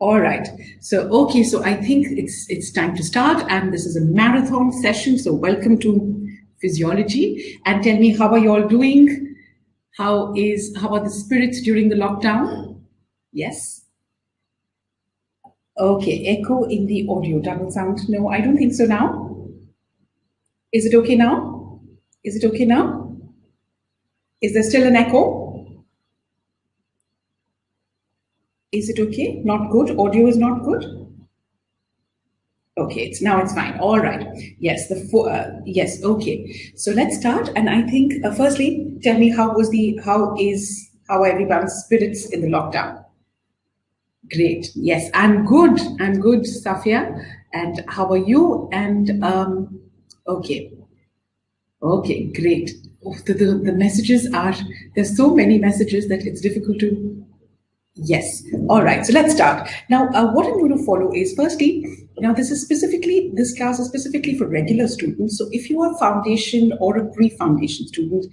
All right. So, okay. So I think it's time to start, and this is a marathon session. So welcome to Physiology, and tell me, how are you all doing? How are the spirits during the lockdown? Yes. Okay. Echo in the audio. Double sound. No, I don't think so now. Is it okay now? Is it okay now? Is there still an echo? Is it okay? Not good. Audio is not good. Okay, it's fine. All right. Yes, yes. Okay. So let's start. And I think firstly, tell me how are everyone's spirits in the lockdown? Great. Yes, I'm good. I'm good, Safia. And how are you? And okay. Okay, great. Oh, the messages there's so many messages that it's difficult to. Yes. All right. So let's start. Now, what I'm going to follow is firstly, now this class is specifically for regular students. So if you are foundation or a pre-foundation student,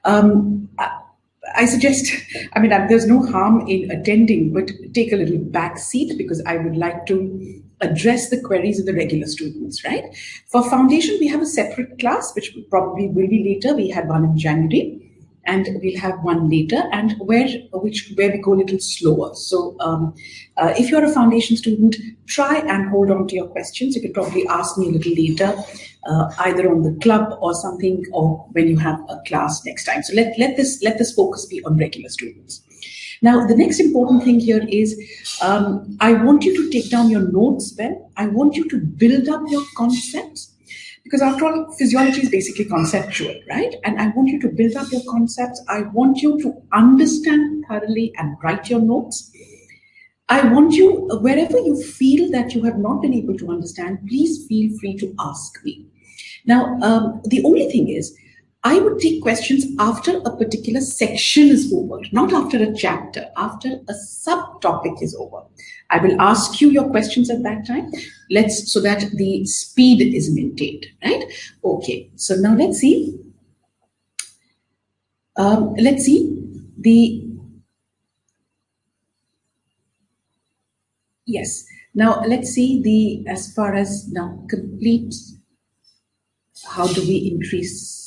I suggest, there's no harm in attending, but take a little back seat because I would like to address the queries of the regular students, right? For foundation, we have a separate class, which probably will be later. We had one in January, and we'll have one later, and where we go a little slower. So if you're a foundation student, try and hold on to your questions. You could probably ask me a little later, either on the club or something, or when you have a class next time. So let this focus be on regular students. Now, the next important thing here is I want you to take down your notes. I want you to build up your concepts. Because after all, physiology is basically conceptual, right? And I want you to build up your concepts. I want you to understand thoroughly and write your notes. I want you, wherever you feel that you have not been able to understand, please feel free to ask me. Now, the only thing is, I would take questions after a particular section is over, not after a chapter, after a subtopic is over. I will ask you your questions at that time, so that the speed is maintained, right? Okay, so now let's see. Yes, now let's see as far as now complete, how do we increase?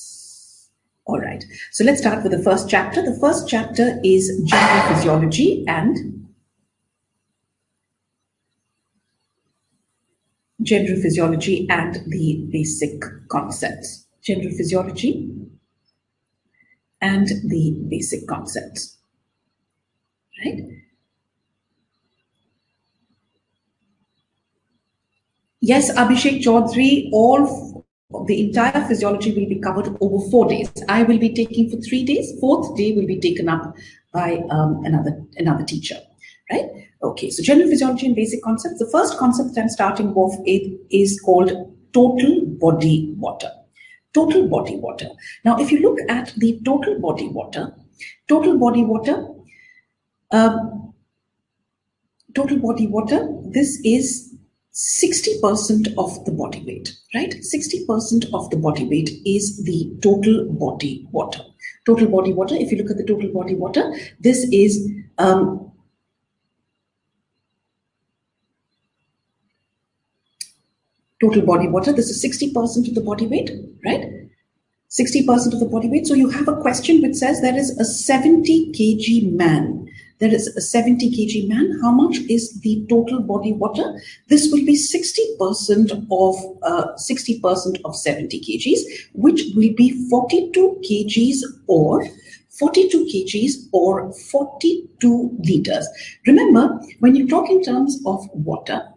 All right, so let's start with the first chapter. The first chapter is general physiology and the basic concepts. General physiology and the basic concepts, right? Yes, Abhishek Chaudhary, the entire physiology will be covered over 4 days. I will be taking for 3 days. 4th day will be taken up by another teacher, right? Okay, so general physiology and basic concepts. The first concept I'm starting off is called total body water. Total body water. Now, if you look at the total body water, this is 60% of the body weight, right? 60% of the body weight is the total body water. Total body water, if you look at the total body water, this is total body water. This is 60% of the body weight, right? 60% of the body weight. So you have a question which says there is a 70 kg man. There is a 70 kg man. How much is the total body water? This will be 60% of 70 kgs, which will be 42 kgs or 42 liters. Remember, when you talk in terms of water,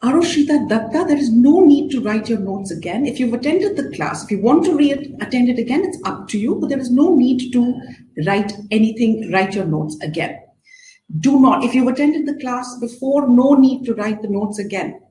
Arushita Datta, there is no need to write your notes again. If you've attended the class, if you want to attend it again, it's up to you, but there is no need to write your notes again. Do not, if you've attended the class before, no need to write the notes again.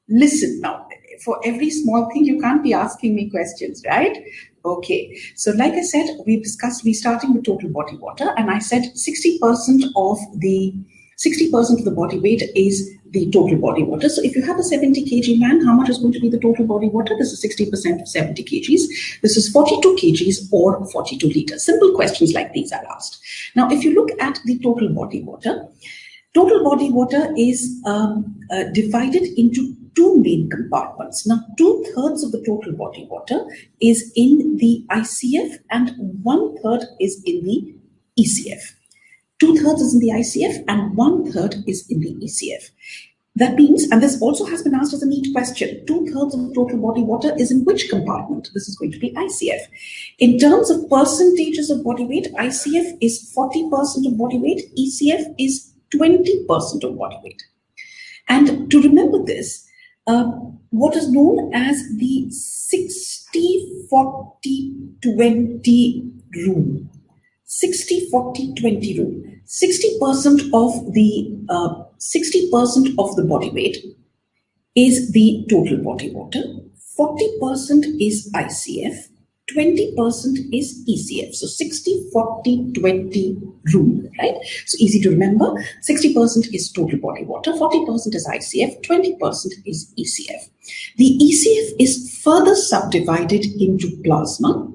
Listen now, for every small thing, you can't be asking me questions, right? Okay, so like I said, we starting with total body water, and I said 60% of the 60% of the body weight is the total body water. So if you have a 70 kg man, how much is going to be the total body water? This is 60% of 70 kgs. This is 42 kgs or 42 liters. Simple questions like these are asked. Now, if you look at the total body water is divided into two main compartments. Now, 2/3 of the total body water is in the ICF and 1/3 is in the ECF. 2/3 is in the ICF and 1/3 is in the ECF. That means, and this also has been asked as a neat question, 2/3 of total body water is in which compartment? This is going to be ICF. In terms of percentages of body weight, ICF is 40% of body weight, ECF is 20% of body weight. And to remember this, what is known as the 60-40-20 rule. 60-40-20 rule. 60% of the body weight is the total body water. 40% is ICF. 20% is ECF. So 60-40-20 rule, right? So easy to remember. 60% is total body water. 40% is ICF. 20% is ECF. The ECF is further subdivided into plasma.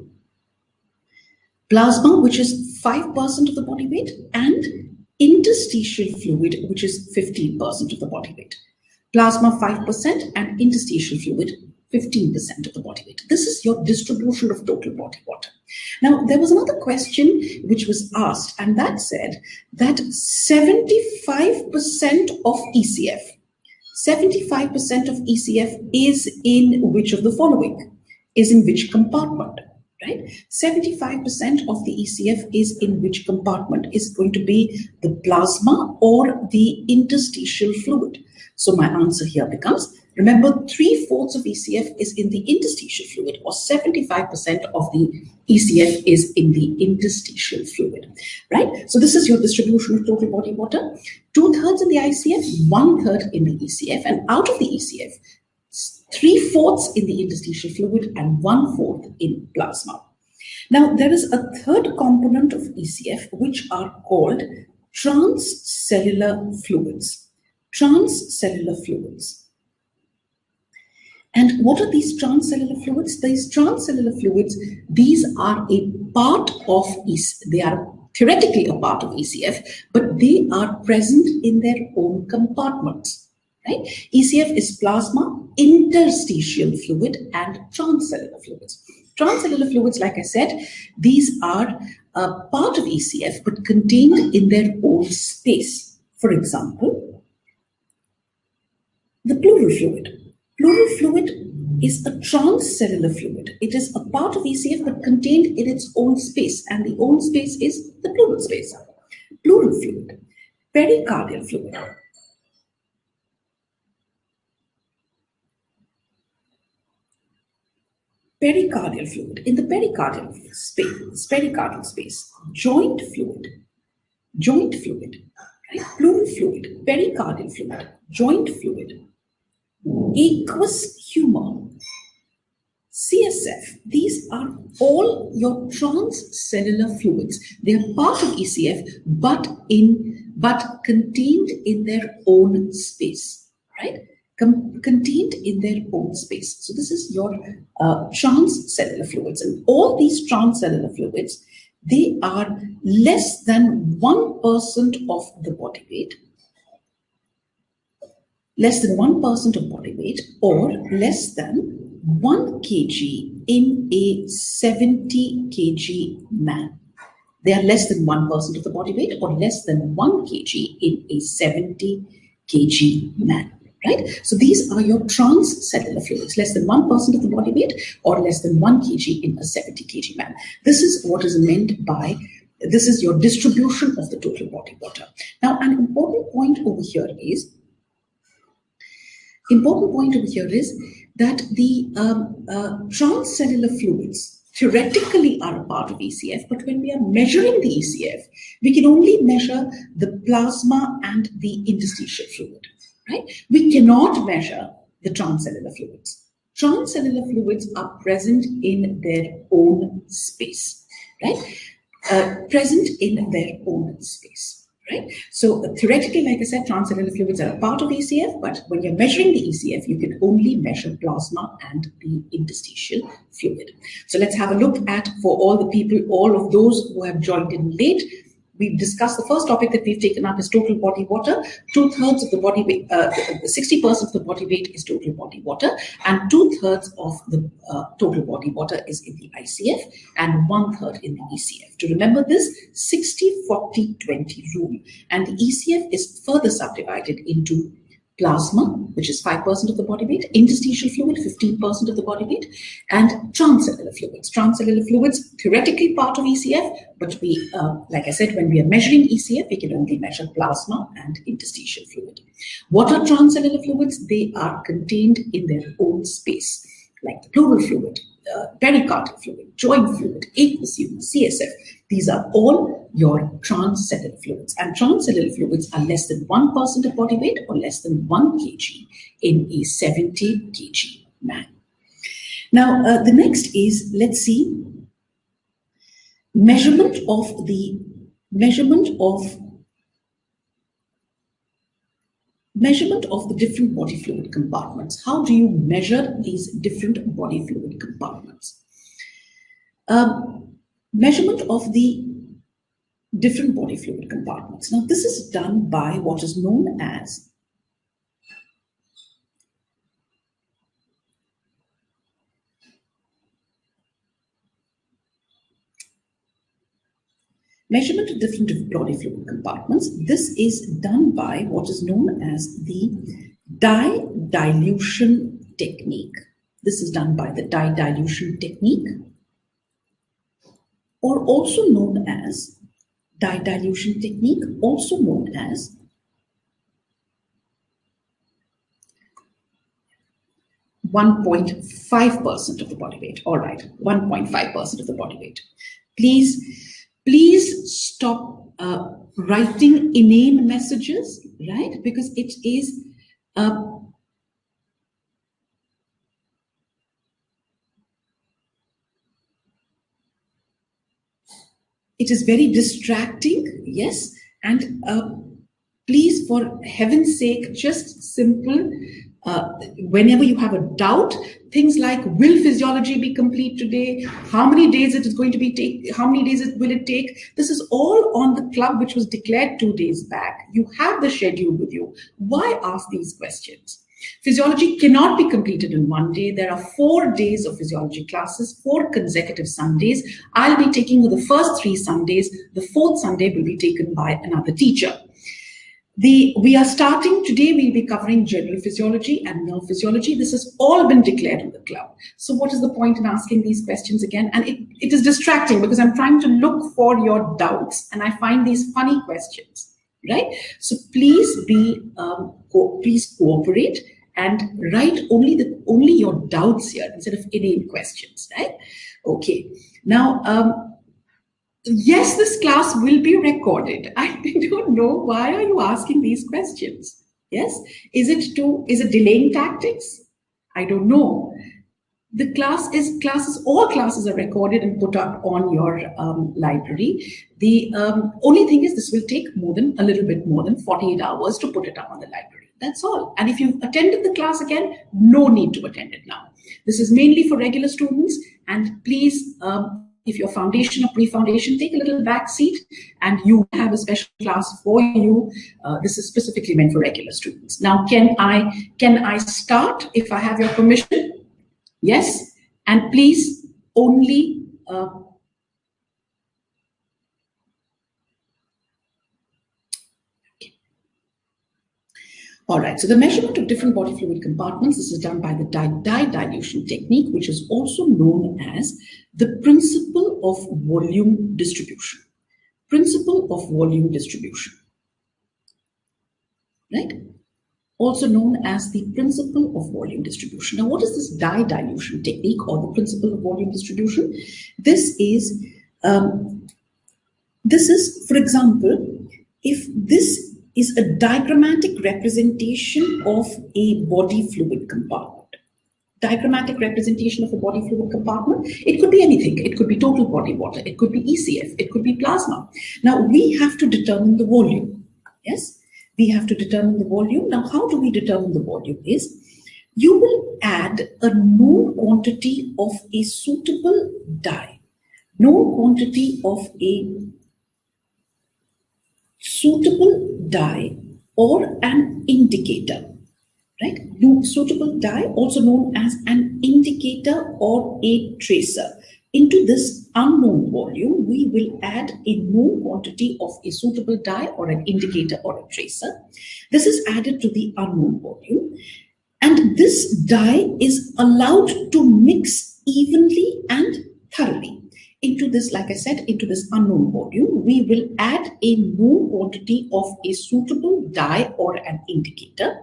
Plasma, which is 5% of the body weight, and interstitial fluid, which is 15% of the body weight. Plasma 5% and interstitial fluid 15% of the body weight. This is your distribution of total body water. Now, there was another question which was asked, and that said that 75% of ECF, 75% of ECF is in which of the following? Is in which compartment? Right? 75% of the ECF is in which compartment? Is going to be the plasma or the interstitial fluid? So my answer here becomes, remember, 3/4 of ECF is in the interstitial fluid, or 75% of the ECF is in the interstitial fluid, right? So this is your distribution of total body water. 2/3 in the ICF, 1/3 in the ECF, and out of the ECF, 3/4 in the interstitial fluid and 1/4 in plasma. Now, there is a third component of ECF, which are called transcellular fluids. Transcellular fluids. And what are these transcellular fluids? These transcellular fluids, these are a part of ECF. They are theoretically a part of ECF, but they are present in their own compartments. Right? ECF is plasma, interstitial fluid, and transcellular fluids. Transcellular fluids, like I said, these are a part of ECF but contained in their own space. For example, the pleural fluid. Pleural fluid is a transcellular fluid. It is a part of ECF but contained in its own space, and the own space is the pleural space. Pleural fluid. Pericardial fluid. Pericardial fluid. In the pericardial space, joint fluid, right? Pleural fluid, pericardial fluid, joint fluid, aqueous humor, CSF. These are all your transcellular fluids. They are part of ECF, but contained in their own space, right? Contained in their own space. So this is your transcellular fluids, and all these transcellular fluids, they are less than 1% of the body weight, less than 1% of body weight, or less than 1 kg in a 70 kg man. They are less than 1% of the body weight or less than 1 kg in a 70 kg man. Right? So these are your transcellular fluids, less than 1% of the body weight or less than 1 kg in a 70 kg man. This is what is meant by, this is your distribution of the total body water. Now, an important point over here is that the transcellular fluids theoretically are a part of ECF, but when we are measuring the ECF, we can only measure the plasma and the interstitial fluid. Right? We cannot measure the transcellular fluids. Transcellular fluids are present in their own space, right? Present in their own space. right? So theoretically, like I said, transcellular fluids are a part of ECF, but when you're measuring the ECF, you can only measure plasma and the interstitial fluid. So let's have a look at, for all the people, all of those who have joined in late, we've discussed the first topic that we've taken up is total body water. 2/3 of the body weight, 60% of the body weight is total body water, and 2/3 of the total body water is in the ICF, and 1/3 in the ECF. To remember this 60-40-20 rule, and the ECF is further subdivided into plasma, which is 5% of the body weight, interstitial fluid, 15% of the body weight, and transcellular fluids. Transcellular fluids, theoretically part of ECF, but we, like I said, when we are measuring ECF, we can only measure plasma and interstitial fluid. What are transcellular fluids? They are contained in their own space, like the pleural fluid, pericardial fluid, joint fluid, aqueous humor, CSF. These are all your transcellular fluids, and transcellular fluids are less than 1% of body weight or less than 1 kg in a 70 kg man. Now, the next is, let's see, measurement of the different body fluid compartments. How do you measure these different body fluid compartments? Measurement of the different body fluid compartments. Now, this is done by what is known as measurement of different body fluid compartments. This is done by what is known as the dye dilution technique. This is done by the dye dilution technique, or also known as dye dilution technique, also known as (1.5% of the body weight. All right, 1.5% of the body weight. Please stop writing inane messages, right? Because it is very distracting, yes, and please, for heaven's sake, just simple, whenever you have a doubt, things like, will physiology be complete today? How many days it is going to be how many days will it take? This is all on the club, which was declared 2 days back. You have the schedule with you. Why ask these questions? Physiology cannot be completed in 1 day. There are 4 days of physiology classes, 4 consecutive Sundays. I'll be taking the first 3 Sundays. The 4th Sunday will be taken by another teacher. We are starting today, we'll be covering general physiology and nerve physiology. This has all been declared in the club. So what is the point in asking these questions again? And it is distracting because I'm trying to look for your doubts and I find these funny questions, right? So please please cooperate and write only your doubts here instead of inane questions, right? Okay. Now, yes, this class will be recorded. I don't know, why are you asking these questions? Yes, is it delaying tactics? I don't know. The all classes are recorded and put up on your library. The only thing is this will take a little bit more than 48 hours to put it up on the library. That's all. And if you've attended the class again, no need to attend it now. This is mainly for regular students, and please, if you're foundation or pre-foundation, take a little back seat and you have a special class for you. This is specifically meant for regular students. Now, can I start if I have your permission? Yes, and please only all right, so the measurement of different body fluid compartments, this is done by the dye dilution technique, which is also known as the principle of volume distribution. Principle of volume distribution, right? Also known as the principle of volume distribution. Now, what is this dye dilution technique or the principle of volume distribution? This is, for example, if this is a diagrammatic representation of a body fluid compartment. diagrammatic representation of a body fluid compartment. It could be anything. It could be total body water. It could be ECF. It could be plasma. Now, we have to determine the volume. Yes, we have to determine the volume. Now, how do we determine the volume is, you will add a known quantity of a suitable dye, known quantity of a suitable dye or an indicator, right? Suitable dye, also known as an indicator or a tracer. Into this unknown volume, we will add a known quantity of a suitable dye or an indicator or a tracer. This is added to the unknown volume, and this dye is allowed to mix evenly and thoroughly. Into this, like I said, into this unknown volume, we will add a known quantity of a suitable dye or an indicator,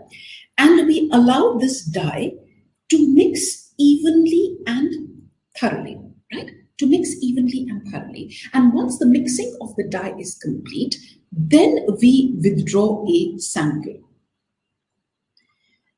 and we allow this dye to mix evenly and thoroughly, right? To mix evenly and thoroughly. And once the mixing of the dye is complete, then we withdraw a sample.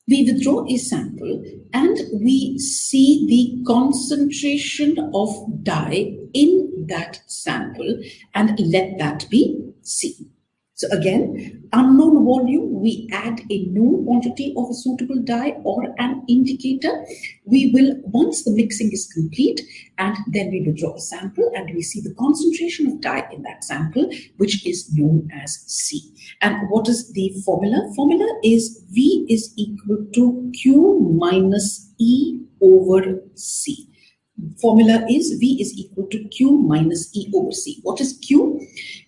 We withdraw a sample and we see the concentration of dye in that sample and let that be C. So again, unknown volume, we add a known quantity of a suitable dye or an indicator. We will, once the mixing is complete, and then we withdraw a sample and we see the concentration of dye in that sample, which is known as C. And what is the formula? Formula is V is equal to Q minus E over C. Formula is V is equal to Q minus E over C. What is Q?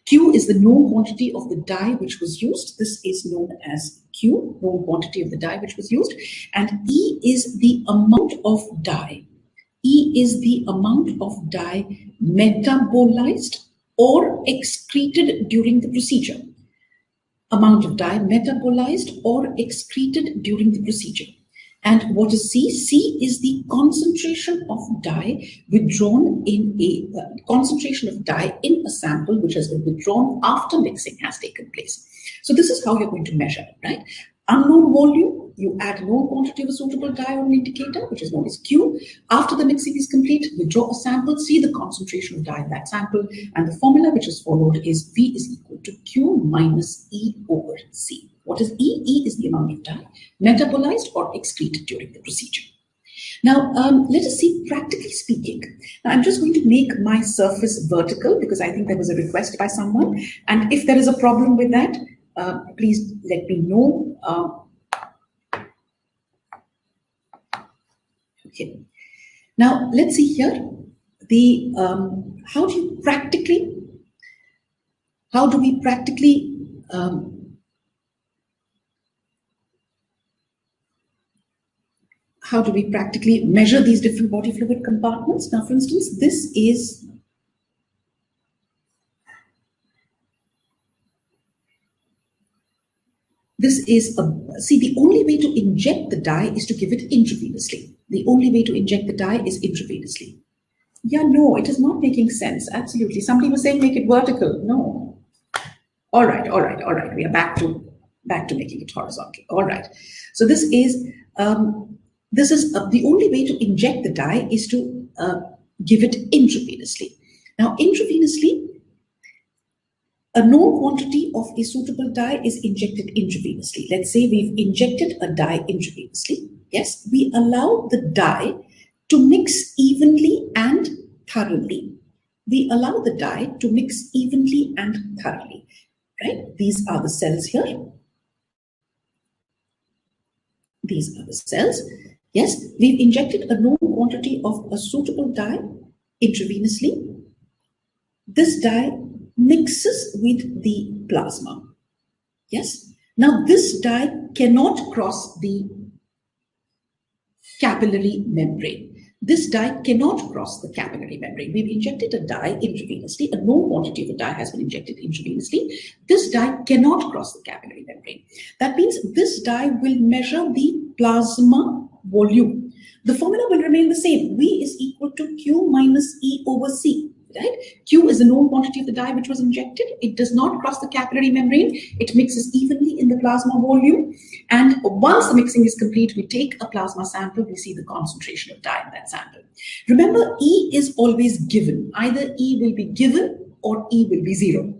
Q is the known quantity of the dye which was used. This is known as Q, known quantity of the dye which was used. And E is the amount of dye. E is the amount of dye metabolized or excreted during the procedure. Amount of dye metabolized or excreted during the procedure. And what is C? C is the concentration of dye withdrawn in a concentration of dye in a sample which has been withdrawn after mixing has taken place. So this is how you're going to measure it, right? Unknown volume, you add a known quantity of a suitable dye or an indicator, which is known as Q. After the mixing is complete, withdraw a sample, see the concentration of dye in that sample, and the formula which is followed is V is equal to Q minus E over C. What is E? E is the amount of dye metabolized or excreted during the procedure. Now, let us see, practically speaking. Now, I'm just going to make my surface vertical because I think there was a request by someone. And if there is a problem with that, please let me know. Okay. Now, let's see here. The how do we practically measure these different body fluid compartments? Now, for instance, this is see, the only way to inject the dye is to give it intravenously. The only way to inject the dye is intravenously. Yeah, no, it is not making sense. Absolutely. Somebody was saying make it vertical. No. All right. We are back to making it horizontal. All right. So this is the only way to inject the dye is to give it intravenously. Now, intravenously, a known quantity of a suitable dye is injected intravenously. Let's say we've injected a dye intravenously. Yes, we allow the dye to mix evenly and thoroughly. We allow the dye to mix evenly and thoroughly. Right? These are the cells here. These are the cells. Yes, we've injected a known quantity of a suitable dye intravenously. This dye mixes with the plasma. Yes. Now this dye cannot cross the capillary membrane. This dye cannot cross the capillary membrane. We've injected a dye intravenously. A known quantity of a dye has been injected intravenously. This dye cannot cross the capillary membrane. That means this dye will measure the plasma volume. The formula will remain the same. V is equal to Q minus E over C. right? Q is the known quantity of the dye which was injected. It does not cross the capillary membrane. It mixes evenly in the plasma volume. And once the mixing is complete, we take a plasma sample. We see the concentration of dye in that sample. Remember, E is always given. Either E will be given or E will be zero,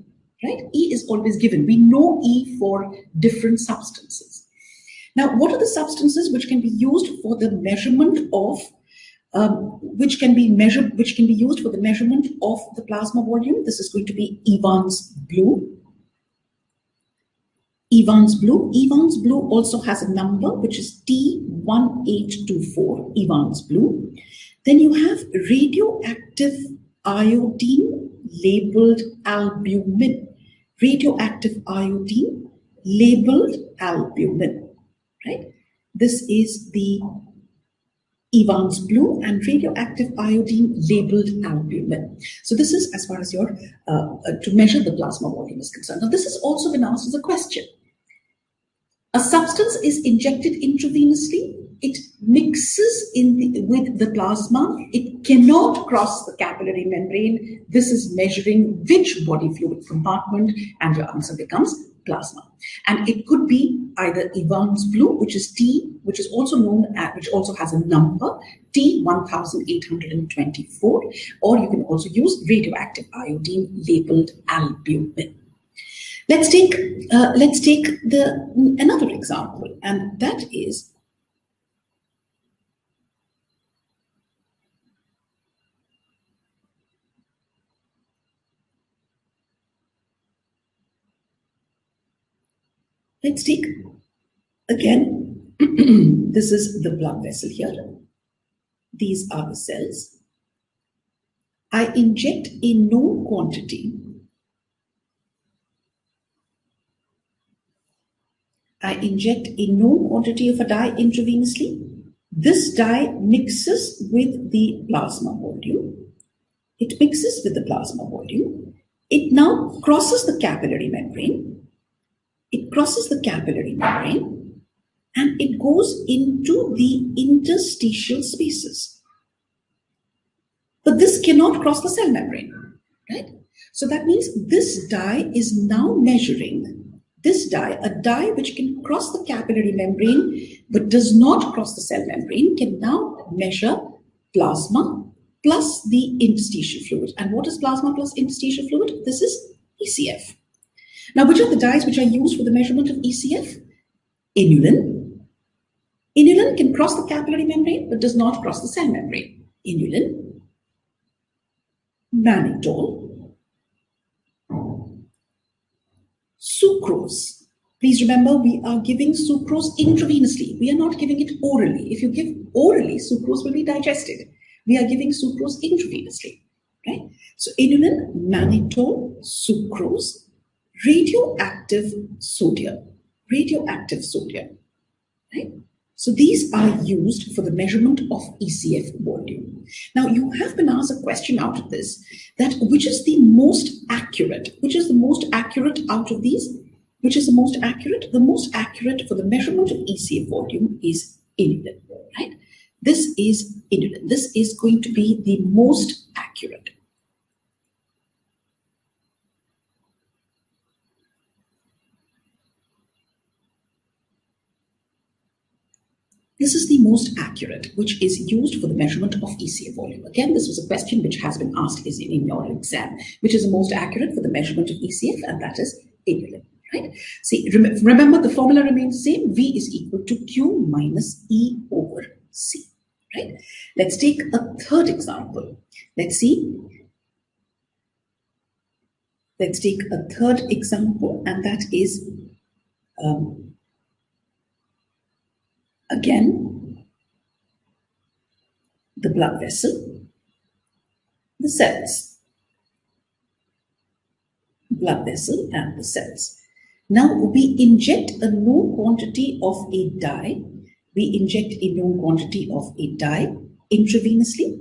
right? E is always given. We know E for different substances. Now, what are the substances which can be used for the measurement of which can be used for the measurement of the plasma volume? This is going to be Evans blue. Evans blue. Evans blue also has a number which is T1824, Evans blue. Then you have radioactive iodine labeled albumin. Radioactive iodine labeled albumin, right? This is the Evans blue and radioactive iodine labeled albumin. So this is as far as your to measure the plasma volume is concerned. Now this has also been asked as a question. A substance is injected intravenously. It mixes with the plasma. It cannot cross the capillary membrane. This is measuring which body fluid compartment, and your answer becomes plasma. And it could be either Evans blue, which is which also has a number T1824, or you can also use radioactive iodine labeled albumin. Let's take another example, and that is let's take again. This is the blood vessel here. These are the cells. I inject a known quantity. I inject a known quantity of a dye intravenously. This dye mixes with the plasma volume. It mixes with the plasma volume. It now crosses the capillary membrane. It crosses the capillary membrane and it goes into the interstitial spaces. But this cannot cross the cell membrane, right? So that means this dye is now measuring. This dye, a dye which can cross the capillary membrane but does not cross the cell membrane, can now measure plasma plus the interstitial fluid. And what is plasma plus interstitial fluid? This is ECF. Now, which are the dyes which are used for the measurement of ECF? Inulin. Inulin can cross the capillary membrane but does not cross the cell membrane. Inulin. Mannitol. Sucrose. Please remember, we are giving sucrose intravenously. We are not giving it orally. If you give orally, sucrose will be digested. We are giving sucrose intravenously, right? So inulin, mannitol, sucrose, radioactive sodium, right? So these are used for the measurement of ECF volume. Now, you have been asked a question out of this, that which is the most accurate? Which is the most accurate out of these? Which is the most accurate? The most accurate for the measurement of ECF volume is inulin, right? This is inulin. This is going to be the most accurate. This is the most accurate, which is used for the measurement of ECF volume. Again, this was a question which has been asked in your exam, which is the most accurate for the measurement of ECF, and that is inulin, right? See, remember the formula remains the same. V is equal to Q minus E over C, right? Let's take a third example. Let's take a third example, and that is again, the blood vessel, the cells, blood vessel and the cells. Now we inject a known quantity of a dye. We inject a known quantity of a dye intravenously.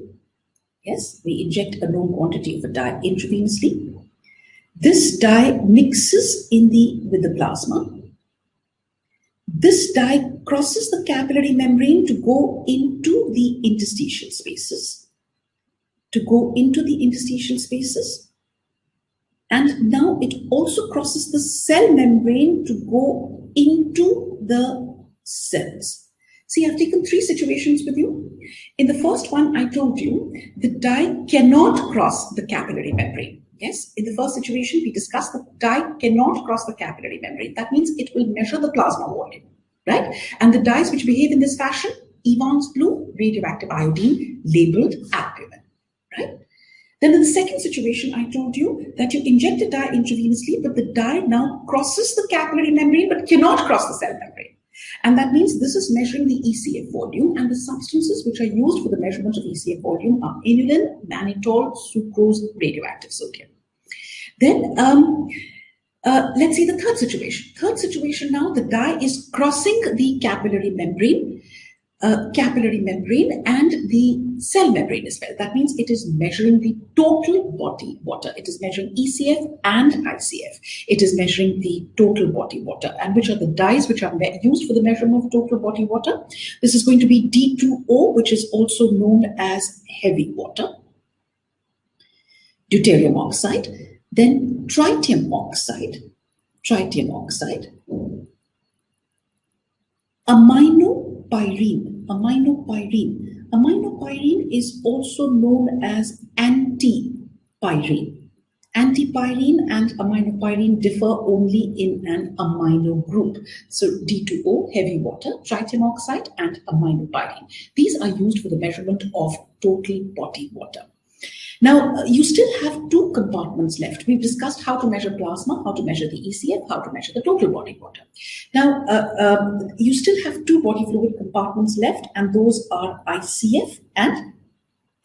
Yes, we inject a known quantity of a dye intravenously. This dye mixes with the plasma. This dye crosses the capillary membrane to go into the interstitial spaces. to go into the interstitial spaces. And now it also crosses the cell membrane to go into the cells. See, I've taken three situations with you. In the first one, I told you the dye cannot cross the capillary membrane. Yes, in the first situation, we discussed the dye cannot cross the capillary membrane. That means it will measure the plasma volume, right? And the dyes which behave in this fashion, Evans blue, radioactive iodine, labeled albumin, right? Then in the second situation, I told you that you inject a dye intravenously, but the dye now crosses the capillary membrane but cannot cross the cell membrane. And that means this is measuring the ECF volume, and the substances which are used for the measurement of ECF volume are inulin, mannitol, sucrose, radioactive sodium. Then let's see the third situation. Third situation now, the dye is crossing the capillary membrane and the cell membrane as well. That means it is measuring the total body water. It is measuring ECF and ICF. It is measuring the total body water. And which are the dyes which are used for the measurement of total body water? This is going to be D2O, which is also known as heavy water, deuterium oxide, then tritium oxide, aminopyrene. Aminopyrene is also known as antipyrene. Antipyrene and aminopyrene differ only in an amino group. So D2O, heavy water, tritium oxide, and aminopyrene. These are used for the measurement of total body water. Now, you still have two compartments left. We've discussed how to measure plasma, how to measure the ECF, how to measure the total body water. Now, you still have two body fluid compartments left, and those are ICF and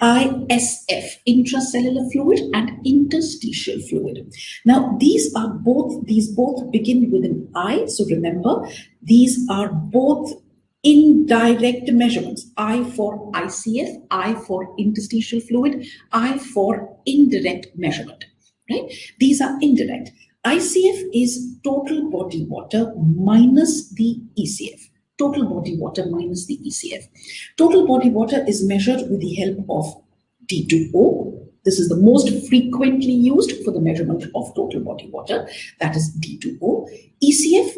ISF, intracellular fluid and interstitial fluid. Now, these both begin with an I. So remember, these are both indirect measurements. I for ICF, I for interstitial fluid, I for indirect measurement, right? These are indirect. ICF is total body water minus the ECF. Total body water minus the ECF. Total body water is measured with the help of D2O. This is the most frequently used for the measurement of total body water. That is D2O. ECF,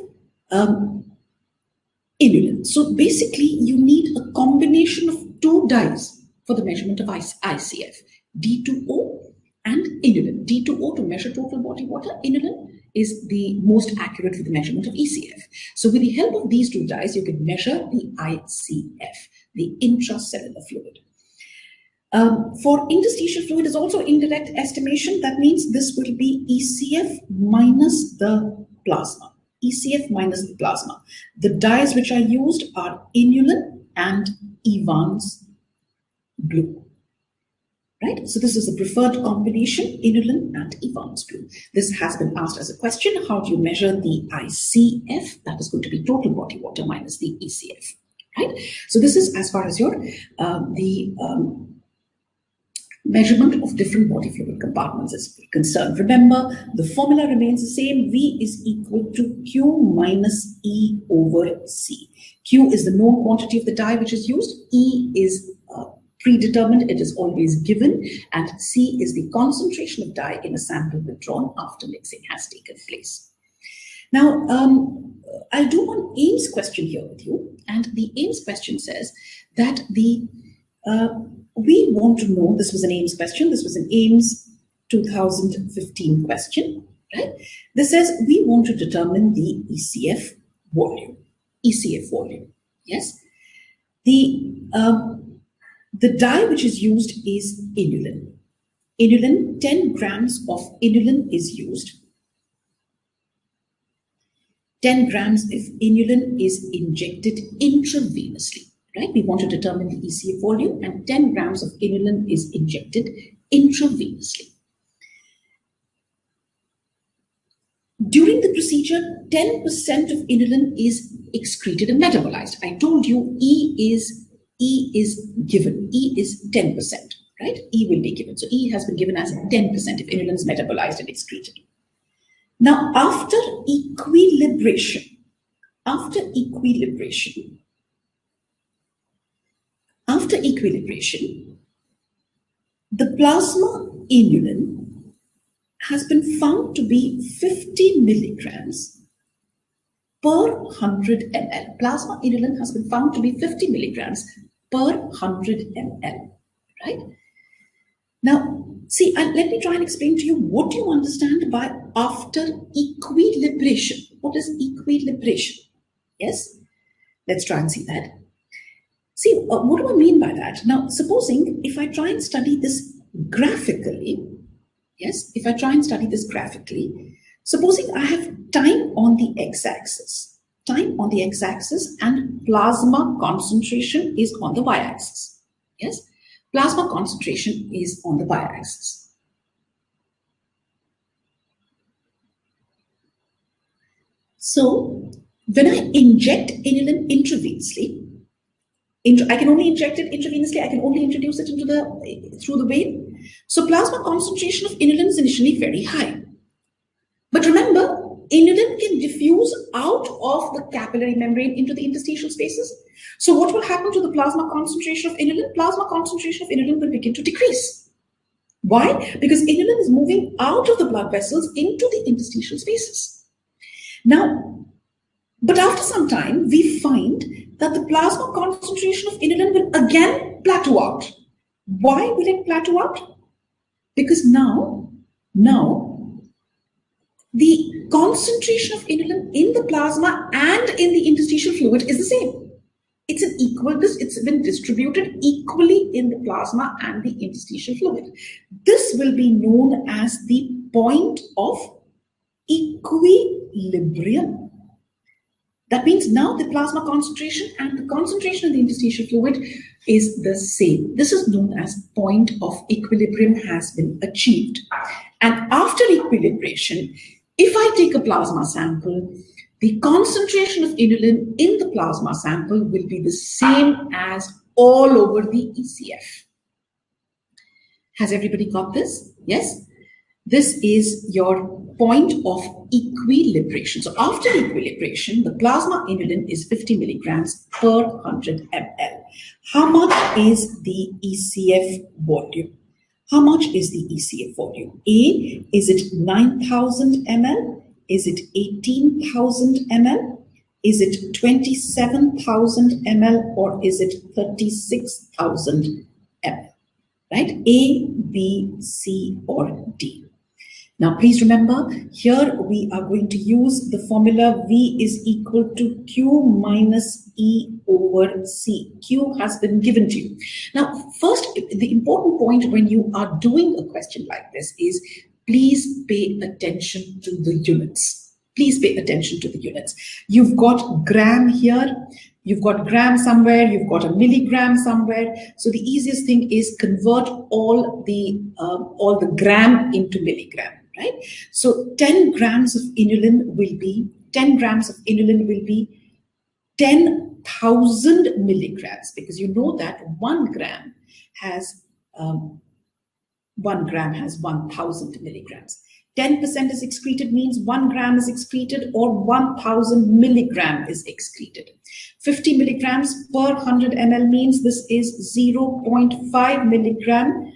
inulin. So basically, you need a combination of two dyes for the measurement of ICF. D2O and inulin. D2O to measure total body water. Inulin is the most accurate for the measurement of ECF. So with the help of these two dyes, you can measure the ICF, the intracellular fluid. For interstitial fluid is also indirect estimation. That means this will be ECF minus the plasma. ECF minus the plasma. The dyes which are used are inulin and Evans blue. Right? So this is the preferred combination, inulin and Evans blue. This has been asked as a question. How do you measure the ICF? That is going to be total body water minus the ECF. Right? So this is as far as your measurement of different body fluid compartments is concerned. Remember, the formula remains the same. V is equal to Q minus E over C. Q is the known quantity of the dye which is used. E is predetermined, it is always given, and C is the concentration of dye in a sample withdrawn after mixing has taken place. Now, I'll do one Ames question here with you, and the Ames question says that we want to know, this was an Ames question, this was an Ames 2015 question, right? This says we want to determine the ECF volume, yes? The dye which is used is inulin. 10 grams of inulin is used. 10 grams of inulin is injected intravenously, right? We want to determine the ECF volume, and 10 grams of inulin is injected intravenously. During the procedure, 10% of inulin is excreted and metabolized. I told you E is given. E is 10%, right? E will be given. So E has been given as 10% if inulin is metabolized and excreted. Now, after equilibration, The plasma inulin has been found to be 50 milligrams per 100 ml. Plasma inulin has been found to be 50 milligrams per 100 ml, right? Now, see, let me try and explain to you what you understand by after equilibration. What is equilibration? Yes, let's try and see that. See, what do I mean by that? Now, supposing if I try and study this graphically, yes, if I try and study this graphically, supposing I have time on the x-axis, and plasma concentration is on the y-axis, yes, plasma concentration is on the y-axis. So, when I inject inulin intravenously, I can only inject it intravenously. I can only introduce it through the vein. So plasma concentration of inulin is initially very high. But remember, inulin can diffuse out of the capillary membrane into the interstitial spaces. So what will happen to the plasma concentration of inulin? Plasma concentration of inulin will begin to decrease. Why? Because inulin is moving out of the blood vessels into the interstitial spaces. Now, but after some time, we find that the plasma concentration of inulin will again plateau out. Why will it plateau out? Because now the concentration of inulin in the plasma and in the interstitial fluid is the same. It's been distributed equally in the plasma and the interstitial fluid. This will be known as the point of equilibrium. That means now the plasma concentration and the concentration in the interstitial fluid is the same. This is known as point of equilibrium has been achieved. And after equilibration, if I take a plasma sample, the concentration of inulin in the plasma sample will be the same as all over the ECF. Has everybody got this? Yes? This is your point of equilibration. So after equilibration, the plasma inulin is 50 milligrams per 100 ml. How much is the ECF volume? How much is the ECF volume? A, is it 9,000 ml? Is it 18,000 ml? Is it 27,000 ml? Or is it 36,000 ml? Right? A, B, C, or D. Now, please remember, here we are going to use the formula V is equal to Q minus E over C. Q has been given to you. Now, first, the important point when you are doing a question like this is please pay attention to the units. Please pay attention to the units. You've got gram here. You've got gram somewhere, you've got a milligram somewhere. So the easiest thing is convert all the gram into milligram, right? So 10 grams of inulin will be 10,000 milligrams, because you know that 1 gram has 1,000 milligrams. 10% is excreted means 1 gram is excreted or 1,000 milligram is excreted. 50 milligrams per 100 ml means this is 0.5 milligram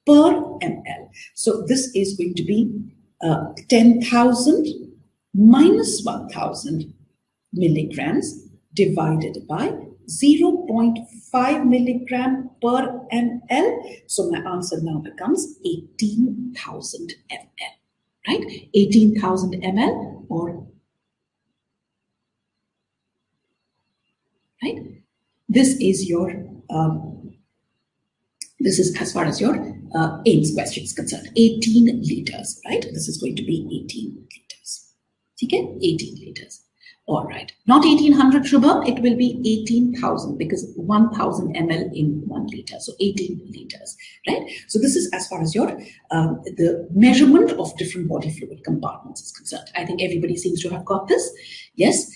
per ml. So this is going to be 10,000 minus 1,000 milligrams divided by 0.5 milligram per ml. So my answer now becomes 18,000 ml. Right? 18,000 ml or, right? This is your, this is as far as your AIMS question is concerned. 18 liters, right? This is going to be 18 liters. Okay? 18 liters. All right. Not 1800 Shubham, it will be 18,000 because 1,000 ml in 1 liter. So 18 liters, right? So this is as far as your the measurement of different body fluid compartments is concerned. I think everybody seems to have got this. Yes.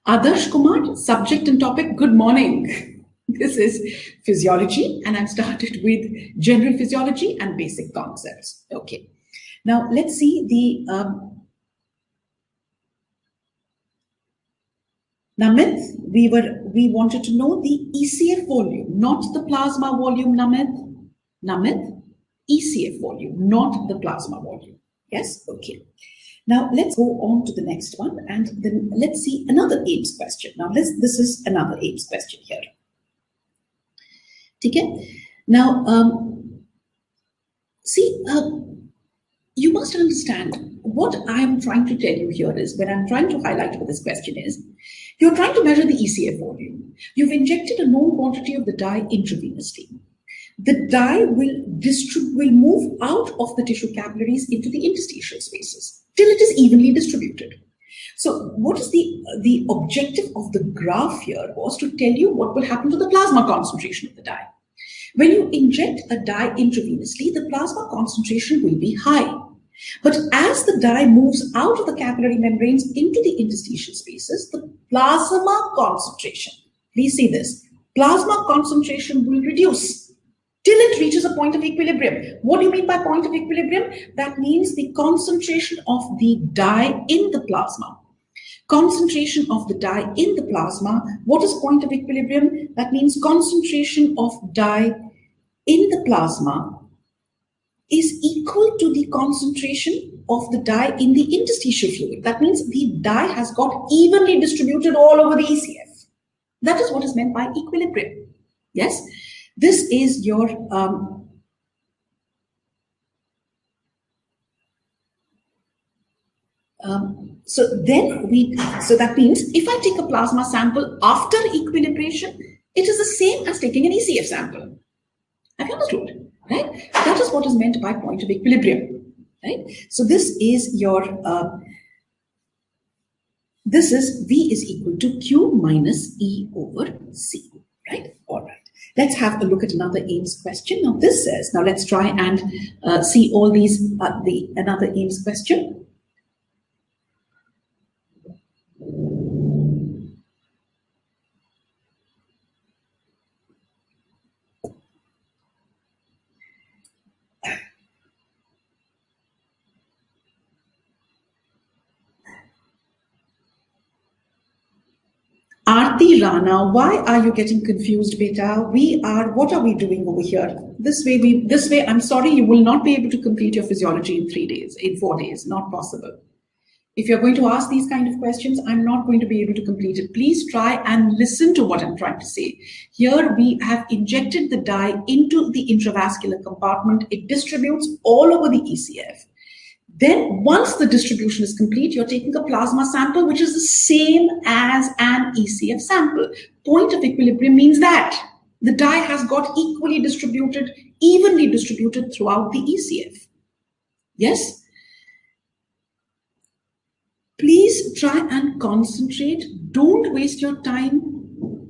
Adarsh Kumar, subject and topic, good morning. This is physiology and I've started with general physiology and basic concepts. Okay. Now, let's see the Namit, we wanted to know the ECF volume, not the plasma volume, Namit. Namit, ECF volume, not the plasma volume. Yes? Okay. Now let's go on to the next one, and then let's see another AIMS question. Now this is another AIMS question here. Okay? Now, you must understand what I'm trying to tell you here is, when I'm trying to highlight what this question is, you're trying to measure the ECF volume. You've injected a known quantity of the dye intravenously. The dye will move out of the tissue capillaries into the interstitial spaces till it is evenly distributed. So what is the objective of the graph here was to tell you what will happen to the plasma concentration of the dye. When you inject a dye intravenously, the plasma concentration will be high. But as the dye moves out of the capillary membranes into the interstitial spaces, the plasma concentration, please see this, plasma concentration will reduce till it reaches a point of equilibrium. What do you mean by point of equilibrium? That means the concentration of the dye in the plasma. Concentration of the dye in the plasma. What is point of equilibrium? That means concentration of dye in the plasma is equal to the concentration of the dye in the interstitial fluid. That means the dye has got evenly distributed all over the ECF. That is what is meant by equilibrium. Yes, this is your so that means if I take a plasma sample after equilibration, it is the same as taking an ECF sample. Have you understood? Right? That is what is meant by point of equilibrium. Right? So this is your this is V is equal to Q minus E over C. Right? All right. Let's have a look at another AIMS question. Now this says, now let's try and see all these another AIMS question. Aarti Rana, why are you getting confused, beta? What are we doing over here? This way, I'm sorry, you will not be able to complete your physiology in 4 days, not possible. If you're going to ask these kind of questions, I'm not going to be able to complete it. Please try and listen to what I'm trying to say. Here we have injected the dye into the intravascular compartment. It distributes all over the ECF. Then once the distribution is complete, you're taking a plasma sample, which is the same as an ECF sample. Point of equilibrium means that the dye has got evenly distributed throughout the ECF. Yes? Please try and concentrate. Don't waste your time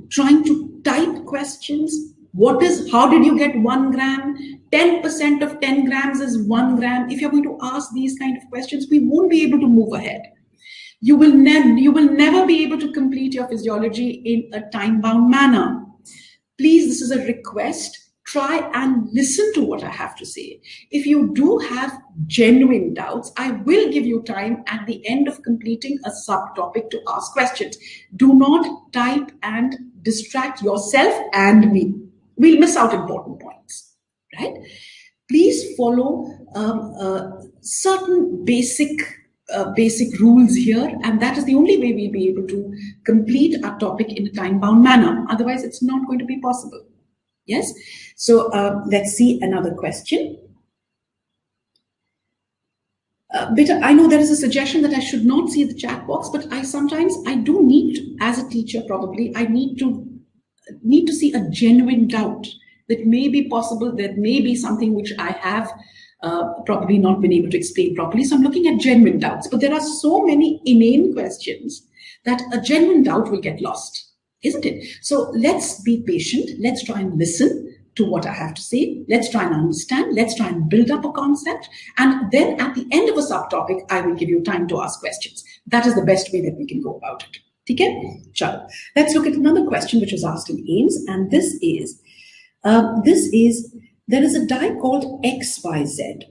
trying to type questions. How did you get 1 gram? 10% of 10 grams is 1 gram. If you're going to ask these kind of questions, we won't be able to move ahead. You will never be able to complete your physiology in a time-bound manner. Please, this is a request. Try and listen to what I have to say. If you do have genuine doubts, I will give you time at the end of completing a subtopic to ask questions. Do not type and distract yourself and me. We'll miss out important points, right? Please follow certain basic rules here, and that is the only way we'll be able to complete our topic in a time-bound manner. Otherwise, it's not going to be possible. Yes? So let's see another question. I know there is a suggestion that I should not see the chat box, but sometimes I do need to, as a teacher probably, I need to see a genuine doubt that may be possible, that may be something which I have probably not been able to explain properly. So I'm looking at genuine doubts, but there are so many inane questions that a genuine doubt will get lost, isn't it? So let's be patient. Let's try and listen to what I have to say. Let's try and understand. Let's try and build up a concept. And then at the end of a subtopic, I will give you time to ask questions. That is the best way that we can go about it. Okay? Chalo. Let's look at another question which was asked in AIMS, and there is a dye called XYZ.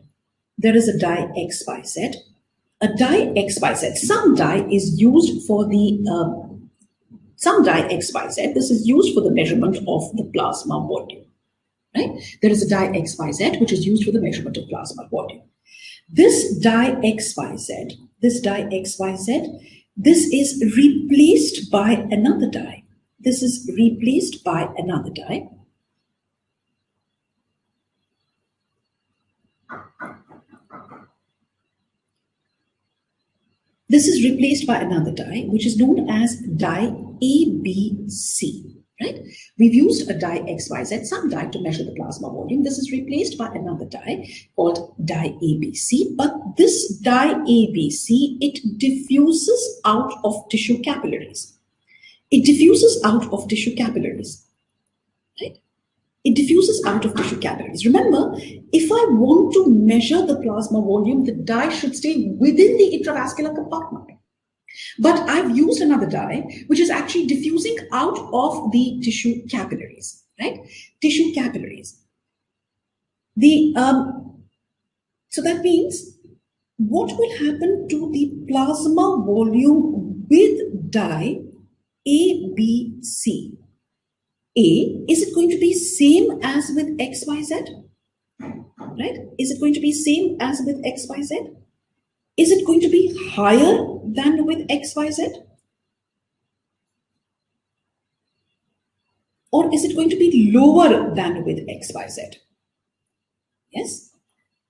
There is a dye XYZ. A dye XYZ. Some dye is used for the some dye XYZ. This is used for the measurement of the plasma volume. Right? There is a dye XYZ which is used for the measurement of plasma volume. This dye XYZ, this is replaced by another dye. This is replaced by another dye. This is replaced by another dye, which is known as dye ABC. Right? We've used a dye XYZ, some dye, to measure the plasma volume. This is replaced by another dye called dye ABC. But this dye ABC, it diffuses out of tissue capillaries. It diffuses out of tissue capillaries. Right? It diffuses out of tissue capillaries. Remember, if I want to measure the plasma volume, the dye should stay within the intravascular compartment. But I've used another dye which is actually diffusing out of the tissue capillaries, right? Tissue capillaries. So that means what will happen to the plasma volume with dye ABC? Is it going to be same as with XYZ? Right? Is it going to be same as with XYZ? Is it going to be higher than with XYZ? Or is it going to be lower than with XYZ? Yes?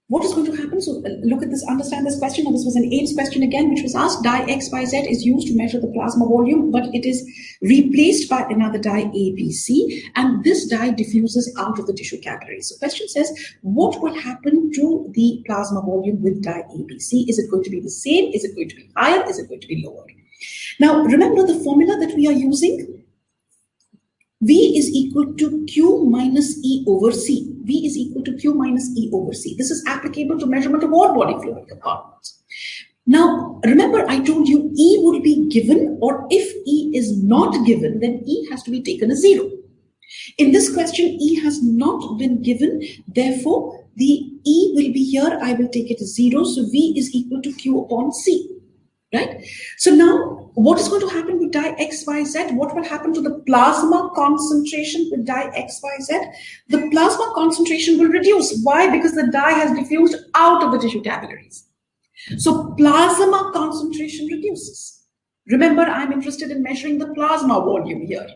What is going to happen? So look at this, understand this question. Now, this was an AIMS question again, which was asked. Dye XYZ is used to measure the plasma volume, but it is replaced by another dye ABC, and this dye diffuses out of the tissue capillaries. So question says, what will happen to the plasma volume with dye ABC? Is it going to be the same? Is it going to be higher? Is it going to be lower? Now, remember the formula that we are using? V is equal to Q minus E over C. V is equal to Q minus E over C. This is applicable to measurement of all body fluid compartments. Now, remember I told you E would be given, or if E is not given, then E has to be taken as 0. In this question, E has not been given. Therefore, the E will be here. I will take it as 0. So V is equal to Q upon C. Right? So now, what is going to happen with dye XYZ? What will happen to the plasma concentration with dye XYZ? The plasma concentration will reduce. Why? Because the dye has diffused out of the tissue capillaries. So plasma concentration reduces. Remember, I'm interested in measuring the plasma volume here.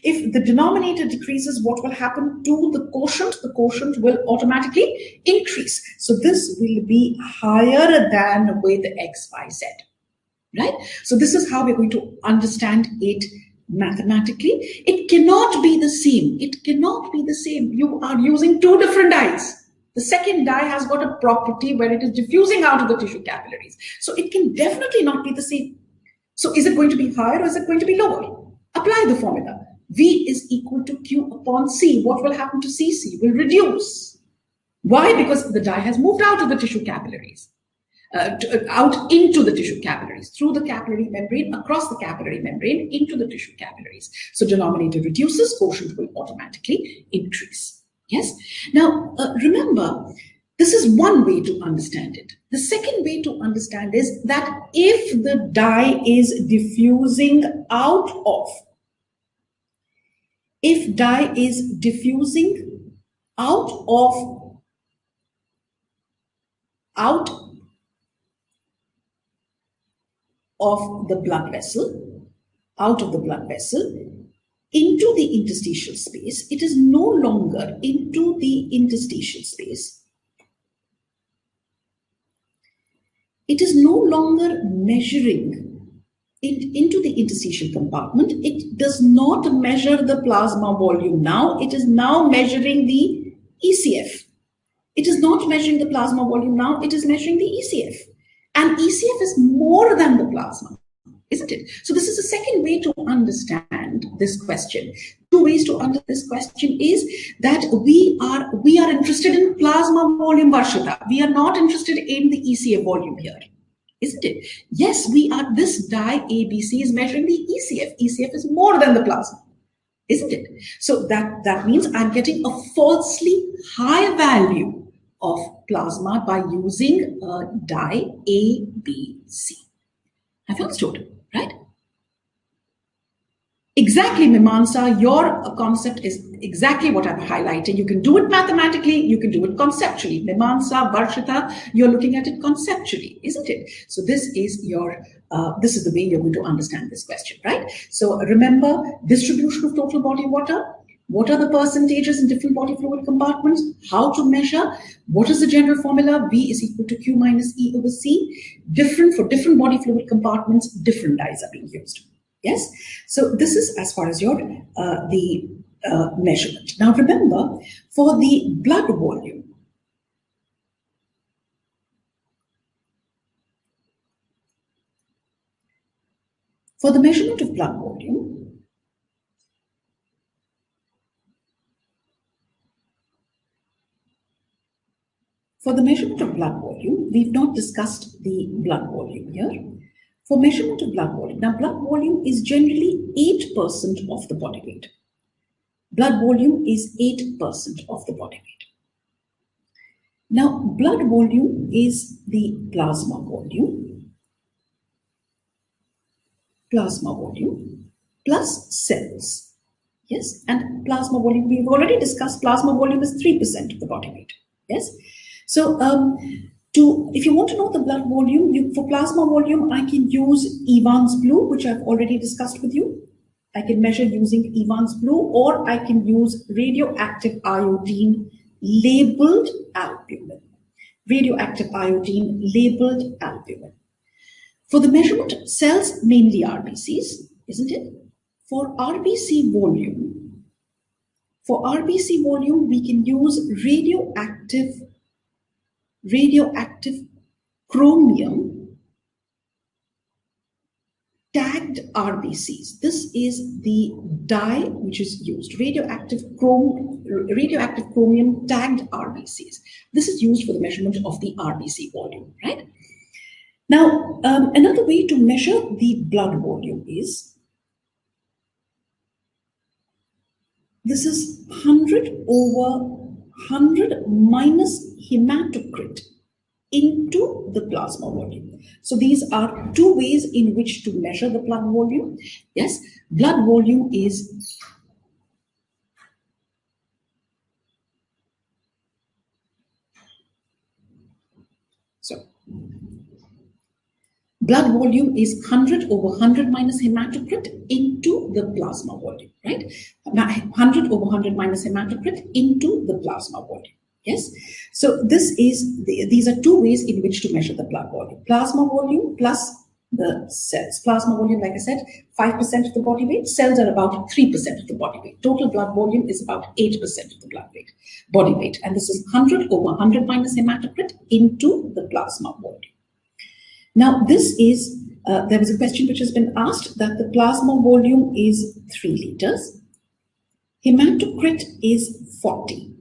If the denominator decreases, what will happen to the quotient? The quotient will automatically increase. So this will be higher than with XYZ. Right? So this is how we're going to understand it mathematically. It cannot be the same. It cannot be the same. You are using two different dyes. The second dye has got a property where it is diffusing out of the tissue capillaries. So it can definitely not be the same. So is it going to be higher or is it going to be lower? Apply the formula. V is equal to Q upon C. What will happen to C? C will reduce. Why? Because the dye has moved out of the tissue capillaries. Out into the tissue capillaries, through the capillary membrane, across the capillary membrane, into the tissue capillaries. So denominator reduces, quotient will automatically increase. Yes? Now, remember, this is one way to understand it. The second way to understand is that if the dye is diffusing out of, if dye is diffusing out of the blood vessel, out of the blood vessel, into the interstitial space, it is no longer into the interstitial space. It is no longer measuring into the interstitial compartment. It does not measure the plasma volume now. It is now measuring the ECF. It is not measuring the plasma volume now. It is measuring the ECF. And ECF is more than the plasma, isn't it? So this is the second way to understand this question. Two ways to understand this question is that we are interested in plasma volume, Varshita. We are not interested in the ECF volume here, isn't it? Yes, we are. This dye ABC is measuring the ECF. ECF is more than the plasma, isn't it? So that means I'm getting a falsely high value of plasma by using dye ABC. Have you understood, right? Exactly, Mimamsa, your concept is exactly what I'm highlighting. You can do it mathematically, you can do it conceptually. Mimamsa, Varshita, you're looking at it conceptually, isn't it? So this is this is the way you're going to understand this question, right? So remember, distribution of total body water. What are the percentages in different body fluid compartments? How to measure? What is the general formula? V is equal to Q minus E over C. Different for different body fluid compartments, different dyes are being used. Yes, so this is as far as your the measurement. Now remember, for the blood volume, for the measurement of blood volume, we've not discussed the blood volume here. For measurement of blood volume, now blood volume is generally 8% of the body weight. Blood volume is 8% of the body weight. Now, blood volume is the plasma volume plus cells. Yes, and plasma volume, we've already discussed plasma volume is 3% of the body weight. Yes, so if you want to know the blood volume, for plasma volume, I can use Evans blue, which I've already discussed with you. I can measure using Evans blue, or I can use radioactive iodine labeled albumin. Radioactive iodine labeled albumin. For the measurement of cells, mainly RBCs, isn't it? For RBC volume, we can use radioactive chromium tagged RBCs. This is the dye which is used, radioactive chromium tagged RBCs. This is used for the measurement of the RBC volume, right? Now, another way to measure the blood volume is, this is 100 over 100 minus hematocrit into the plasma volume. So these are two ways in which to measure the blood volume. Yes, blood volume is blood volume is 100 over 100 minus hematocrit into the plasma volume, right? Now 100 over 100 minus hematocrit into the plasma volume. Yes, so these are two ways in which to measure the blood volume. Plasma volume plus the cells. Plasma volume, like I said, 5% of the body weight. Cells are about 3% of the body weight. Total blood volume is about 8% of the body weight. And this is 100 over 100 minus hematocrit into the plasma volume. Now, this is, there was a question which has been asked that the plasma volume is 3 liters. Hematocrit is 40.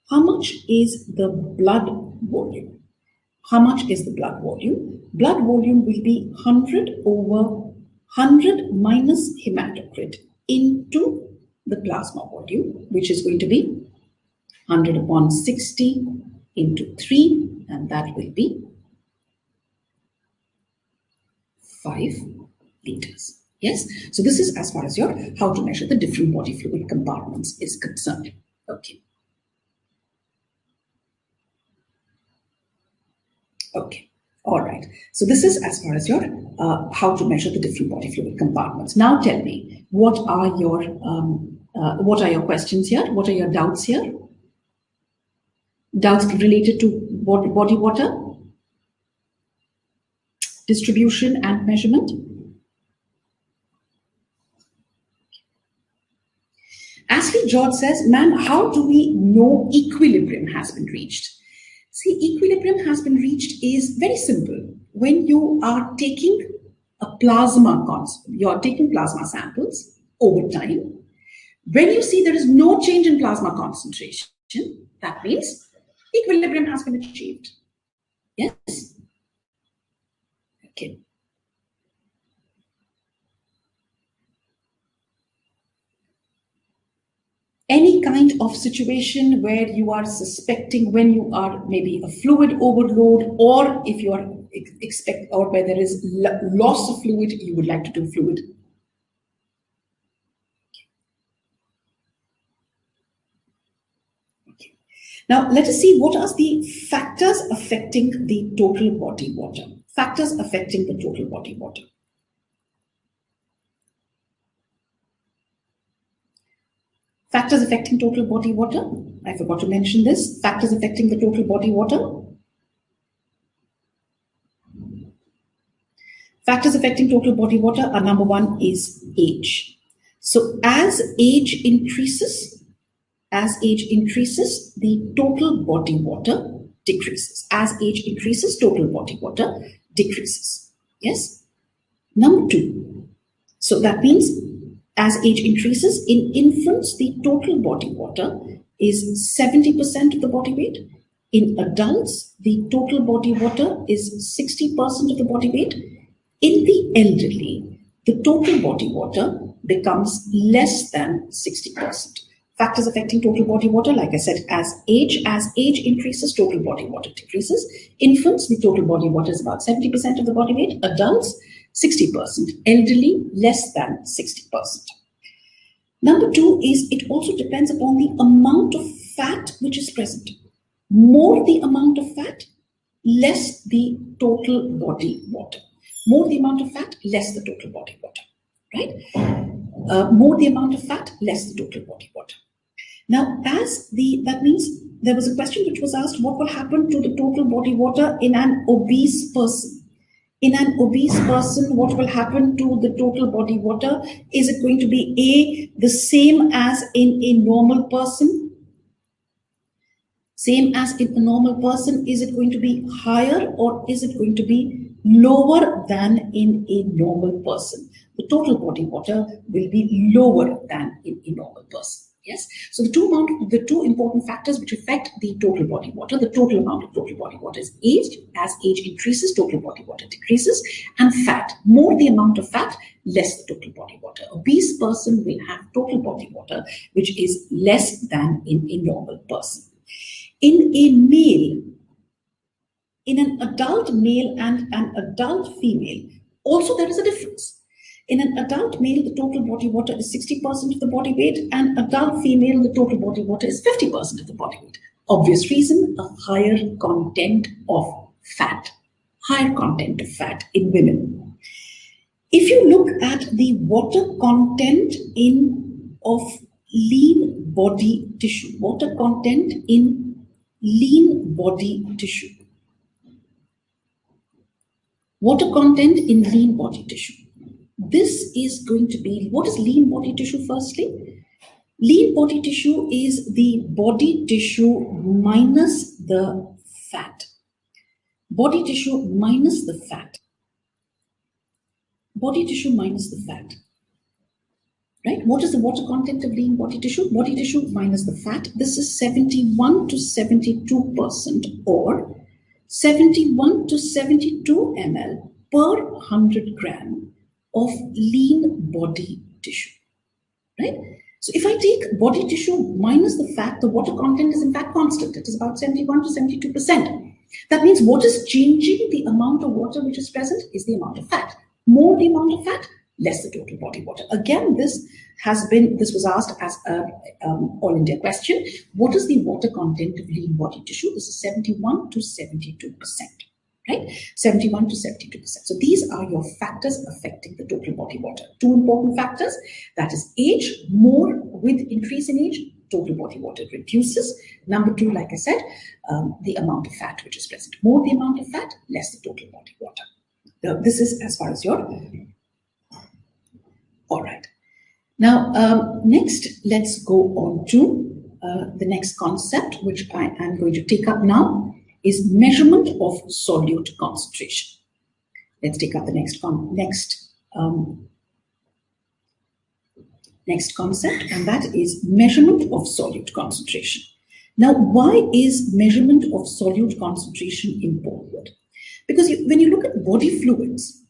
How much is the blood volume? How much is the blood volume? Blood volume will be 100 over 100 minus hematocrit into the plasma volume, which is going to be 100 upon 60 into 3, and that will be 5 liters. Yes, so this is as far as your how to measure the different body fluid compartments is concerned. Okay. Okay, all right. So this is as far as your how to measure the different body fluid compartments. Now tell me, what are your questions here? What are your doubts here? Doubts related to body water, distribution and measurement? Ashley George says, ma'am, how do we know equilibrium has been reached? See, equilibrium has been reached is very simple. When you are taking you're taking plasma samples over time. When you see there is no change in plasma concentration, that means equilibrium has been achieved. Yes? Okay. Any kind of situation where you are suspecting, when you are maybe a fluid overload, or if you are or where there is loss of fluid, you would like to do fluid Now, let us see what are the factors affecting the total body water. Factors affecting the total body water. Factors affecting total body water. I forgot to mention this. Factors affecting the total body water. Factors affecting total body water are, number one is age. So as age increases, the total body water decreases. As age increases, total body water decreases. Yes? Number two, so that means as age increases, in infants, the total body water is 70% of the body weight. In adults, the total body water is 60% of the body weight. In the elderly, the total body water becomes less than 60%. Factors affecting total body water, like I said, as age increases, total body water decreases. Infants, the total body water is about 70% of the body weight. Adults, 60%. Elderly, less than 60%. Number two is it also depends upon the amount of fat which is present. More the amount of fat, less the total body water. More the amount of fat, less the total body water. Right? More the amount of fat, less the total body water. Now, that means there was a question which was asked, what will happen to the total body water in an obese person? In an obese person, what will happen to the total body water? Is it going to be the same as in a normal person? Same as in a normal person, is it going to be higher or is it going to be lower than in a normal person? The total body water will be lower than in a normal person. Yes. So the two important factors which affect the total body water, the total amount of total body water is age. As age increases, total body water decreases, and fat. More the amount of fat, less the total body water. Obese person will have total body water which is less than in a normal person. In a male, in an adult male and an adult female, also there is a difference. In an adult male, the total body water is 60% of the body weight, and adult female, the total body water is 50% of the body weight. Obvious reason, a higher content of fat. Higher content of fat in women. If you look at the water content of lean body tissue, water content in lean body tissue. Water content in lean body tissue. This is going to be, what is lean body tissue firstly? Lean body tissue is the body tissue minus the fat. Body tissue minus the fat. Body tissue minus the fat. Right? What is the water content of lean body tissue? Body tissue minus the fat. This is 71 to 72% or 71 to 72 ml per 100 gram of lean body tissue, right? So if I take body tissue minus the fat, the water content is in fact constant. It is about 71 to 72%. That means what is changing the amount of water which is present is the amount of fat. More the amount of fat, less the total body water. Again, this was asked as a all India question. What is the water content of lean body tissue? This is 71 to 72%. Right? 71 to 72%. So these are your factors affecting the total body water. Two important factors, that is age. More with increase in age, total body water reduces. Number two, like I said, the amount of fat which is present. More the amount of fat, less the total body water. Now, this is as far as your... All right. Now, next, let's go on to the next concept, which I am going to take up now. Is measurement of solute concentration. Let's take up the next concept, and that is measurement of solute concentration. Now, why is measurement of solute concentration important? Because when you look at body fluids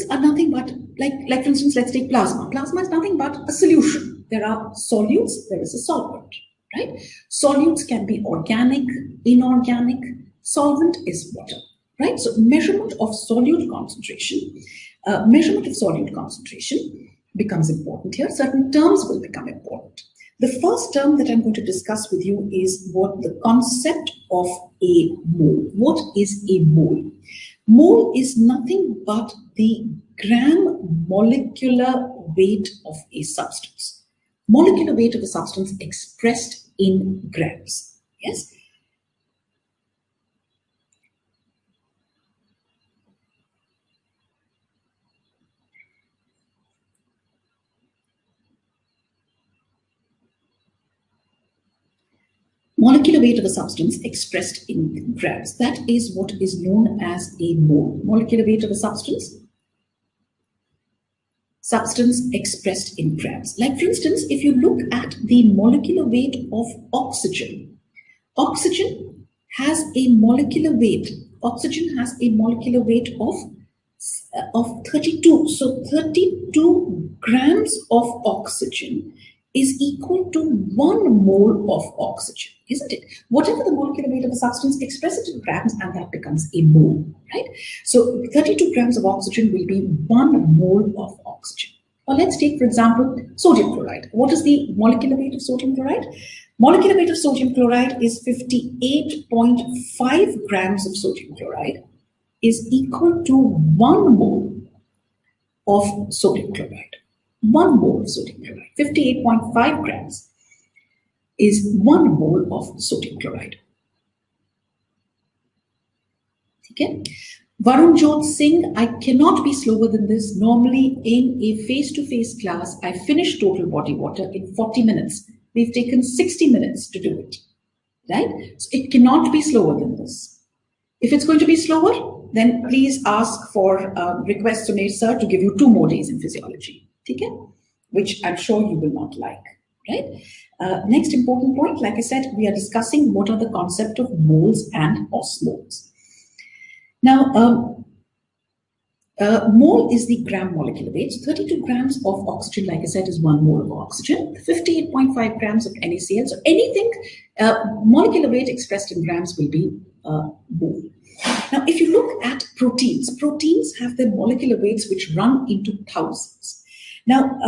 are nothing but, like for instance, let's take plasma. Plasma is nothing but a solution. There are solutes, there is a solvent. Right? Solutes can be organic, inorganic. Solvent is water. Right? So measurement of solute concentration becomes important here. Certain terms will become important. The first term that I'm going to discuss with you is what the concept of a mole. What is a mole? Mole is nothing but the gram molecular weight of a substance. Molecular weight of a substance expressed in grams. Yes? Molecular weight of a substance expressed in grams. That is what is known as a mole. Molecular weight of a substance expressed in grams. Like for instance, if you look at the molecular weight of oxygen, oxygen has a molecular weight. Oxygen has a molecular weight of 32. So 32 grams of oxygen is equal to 1 mole of oxygen, isn't it? Whatever the molecular weight of a substance, express it in grams and that becomes a mole, right? So 32 grams of oxygen will be 1 mole of oxygen. Or let's take, for example, sodium chloride. What is the molecular weight of sodium chloride? Molecular weight of sodium chloride is 58.5 grams of sodium chloride is equal to 1 mole of sodium chloride. 1 mole of sodium chloride. 58.5 grams is 1 mole of sodium chloride. Okay. Varun Jot Singh, I cannot be slower than this. Normally in a face-to-face class, I finish total body water in 40 minutes. We've taken 60 minutes to do it, right? So it cannot be slower than this. If it's going to be slower, then please ask for request to sir to give you 2 more days in physiology, okay? Which I'm sure you will not like, right? Next important point, like I said, we are discussing what are the concept of moles and osmoles. Now, mole is the gram molecular weight. So 32 grams of oxygen, like I said, is 1 mole of oxygen. 58.5 grams of NaCl. So anything molecular weight expressed in grams will be mole. Now, if you look at proteins, proteins have their molecular weights which run into thousands. Now,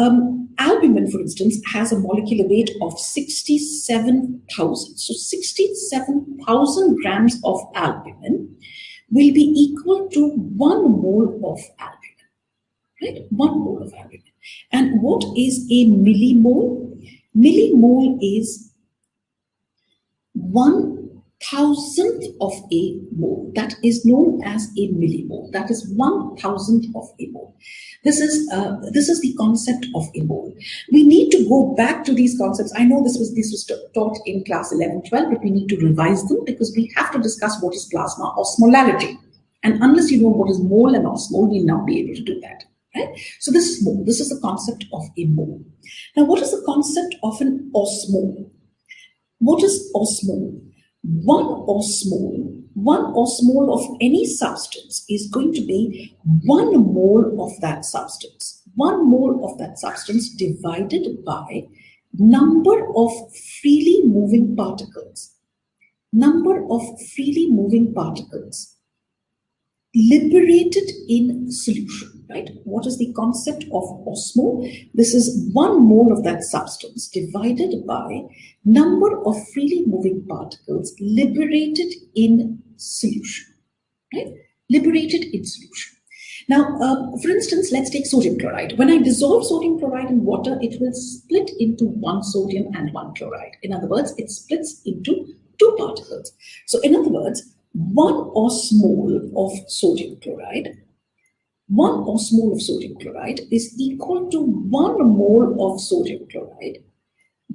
albumin, for instance, has a molecular weight of 67,000. So 67,000 grams of albumin will be equal to 1 mole of albumin, right? 1 mole of albumin. And what is a millimole? Millimole is 1,000th of a mole. That is known as a millimole. That is 1,000th of a mole. This is the concept of a mole. We need to go back to these concepts. I know this was taught in class 11, 12, but we need to revise them because we have to discuss what is plasma osmolality. And unless you know what is mole and osmole, we'll not be able to do that. Right? So this is mole. This is the concept of a mole. Now, what is the concept of an osmole? What is osmole? One osmole of any substance is going to be 1 mole of that substance. 1 mole of that substance divided by number of freely moving particles. Number of freely moving particles liberated in solution, right? What is the concept of osmole? This is 1 mole of that substance divided by number of freely moving particles liberated in solution, right? Liberated in solution. Now, for instance, let's take sodium chloride. When I dissolve sodium chloride in water, it will split into 1 sodium and 1 chloride. In other words, it splits into 2 particles. So in other words, 1 osmole of sodium chloride, 1 osmole of sodium chloride is equal to 1 mole of sodium chloride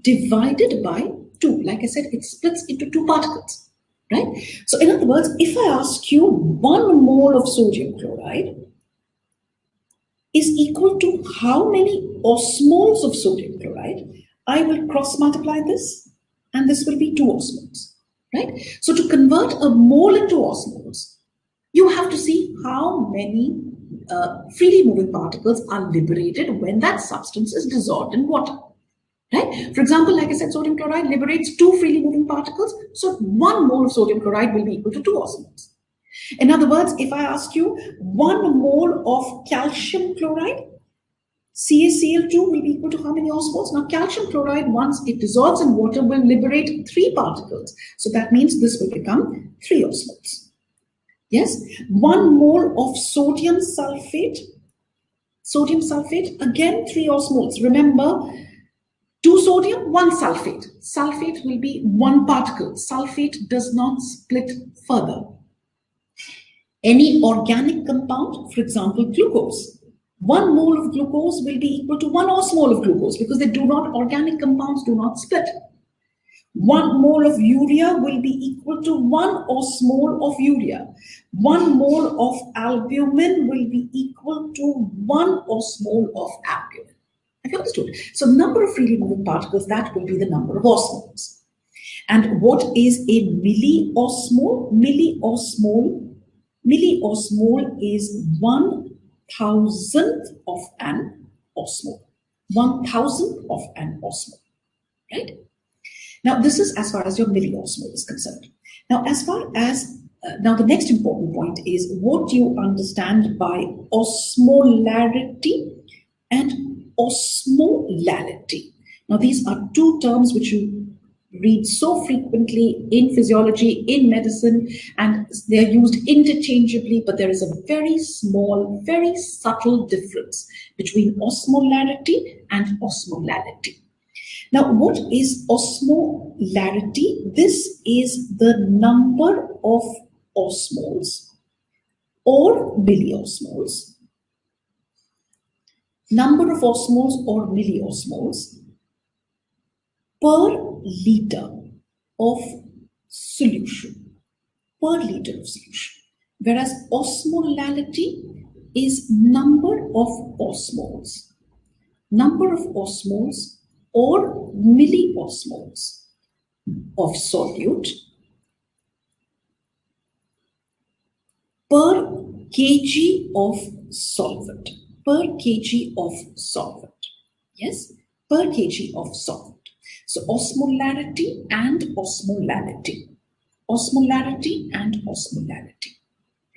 divided by 2. Like I said, it splits into 2 particles, right? So in other words, if I ask you 1 mole of sodium chloride is equal to how many osmoles of sodium chloride, I will cross multiply this and this will be 2 osmoles. Right? So to convert a mole into osmoles, you have to see how many freely moving particles are liberated when that substance is dissolved in water. Right? For example, like I said, sodium chloride liberates 2 freely moving particles. So 1 mole of sodium chloride will be equal to 2 osmoles. In other words, if I ask you 1 mole of calcium chloride, CaCl2 will be equal to how many osmoles? Now, calcium chloride, once it dissolves in water, will liberate 3 particles. So that means this will become 3 osmoles. Yes, 1 mole of sodium sulfate. Sodium sulfate, again 3 osmoles. Remember, 2 sodium, 1 sulfate. Sulfate will be 1 particle. Sulfate does not split further. Any organic compound, for example, glucose. 1 mole of glucose will be equal to 1 osmole of glucose because organic compounds do not split. 1 mole of urea will be equal to 1 osmole of urea. 1 mole of albumin will be equal to 1 osmole of albumin. Have you understood? So number of freely moving particles, that will be the number of osmoles. And what is a milliosmole? Milliosmole is 1,000th of an osmole. 1,000th of an osmole, right? Now, this is as far as your milliosmole is concerned. Now, now the next important point is what you understand by osmolarity and osmolality. Now, these are 2 terms which you read so frequently in physiology, in medicine, and they're used interchangeably, but there is a very small, very subtle difference between osmolarity and osmolality. Now, what is osmolarity? This is the number of osmoles or milliosmoles. Number of osmoles or milliosmoles per liter of solution. Per liter of solution. Whereas osmolality is number of osmoles. Number of osmoles or milliosmoles of solute per kg of solvent. Per kg of solvent. Yes, per kg of solvent. So osmolarity and osmolality. Osmolarity and osmolality.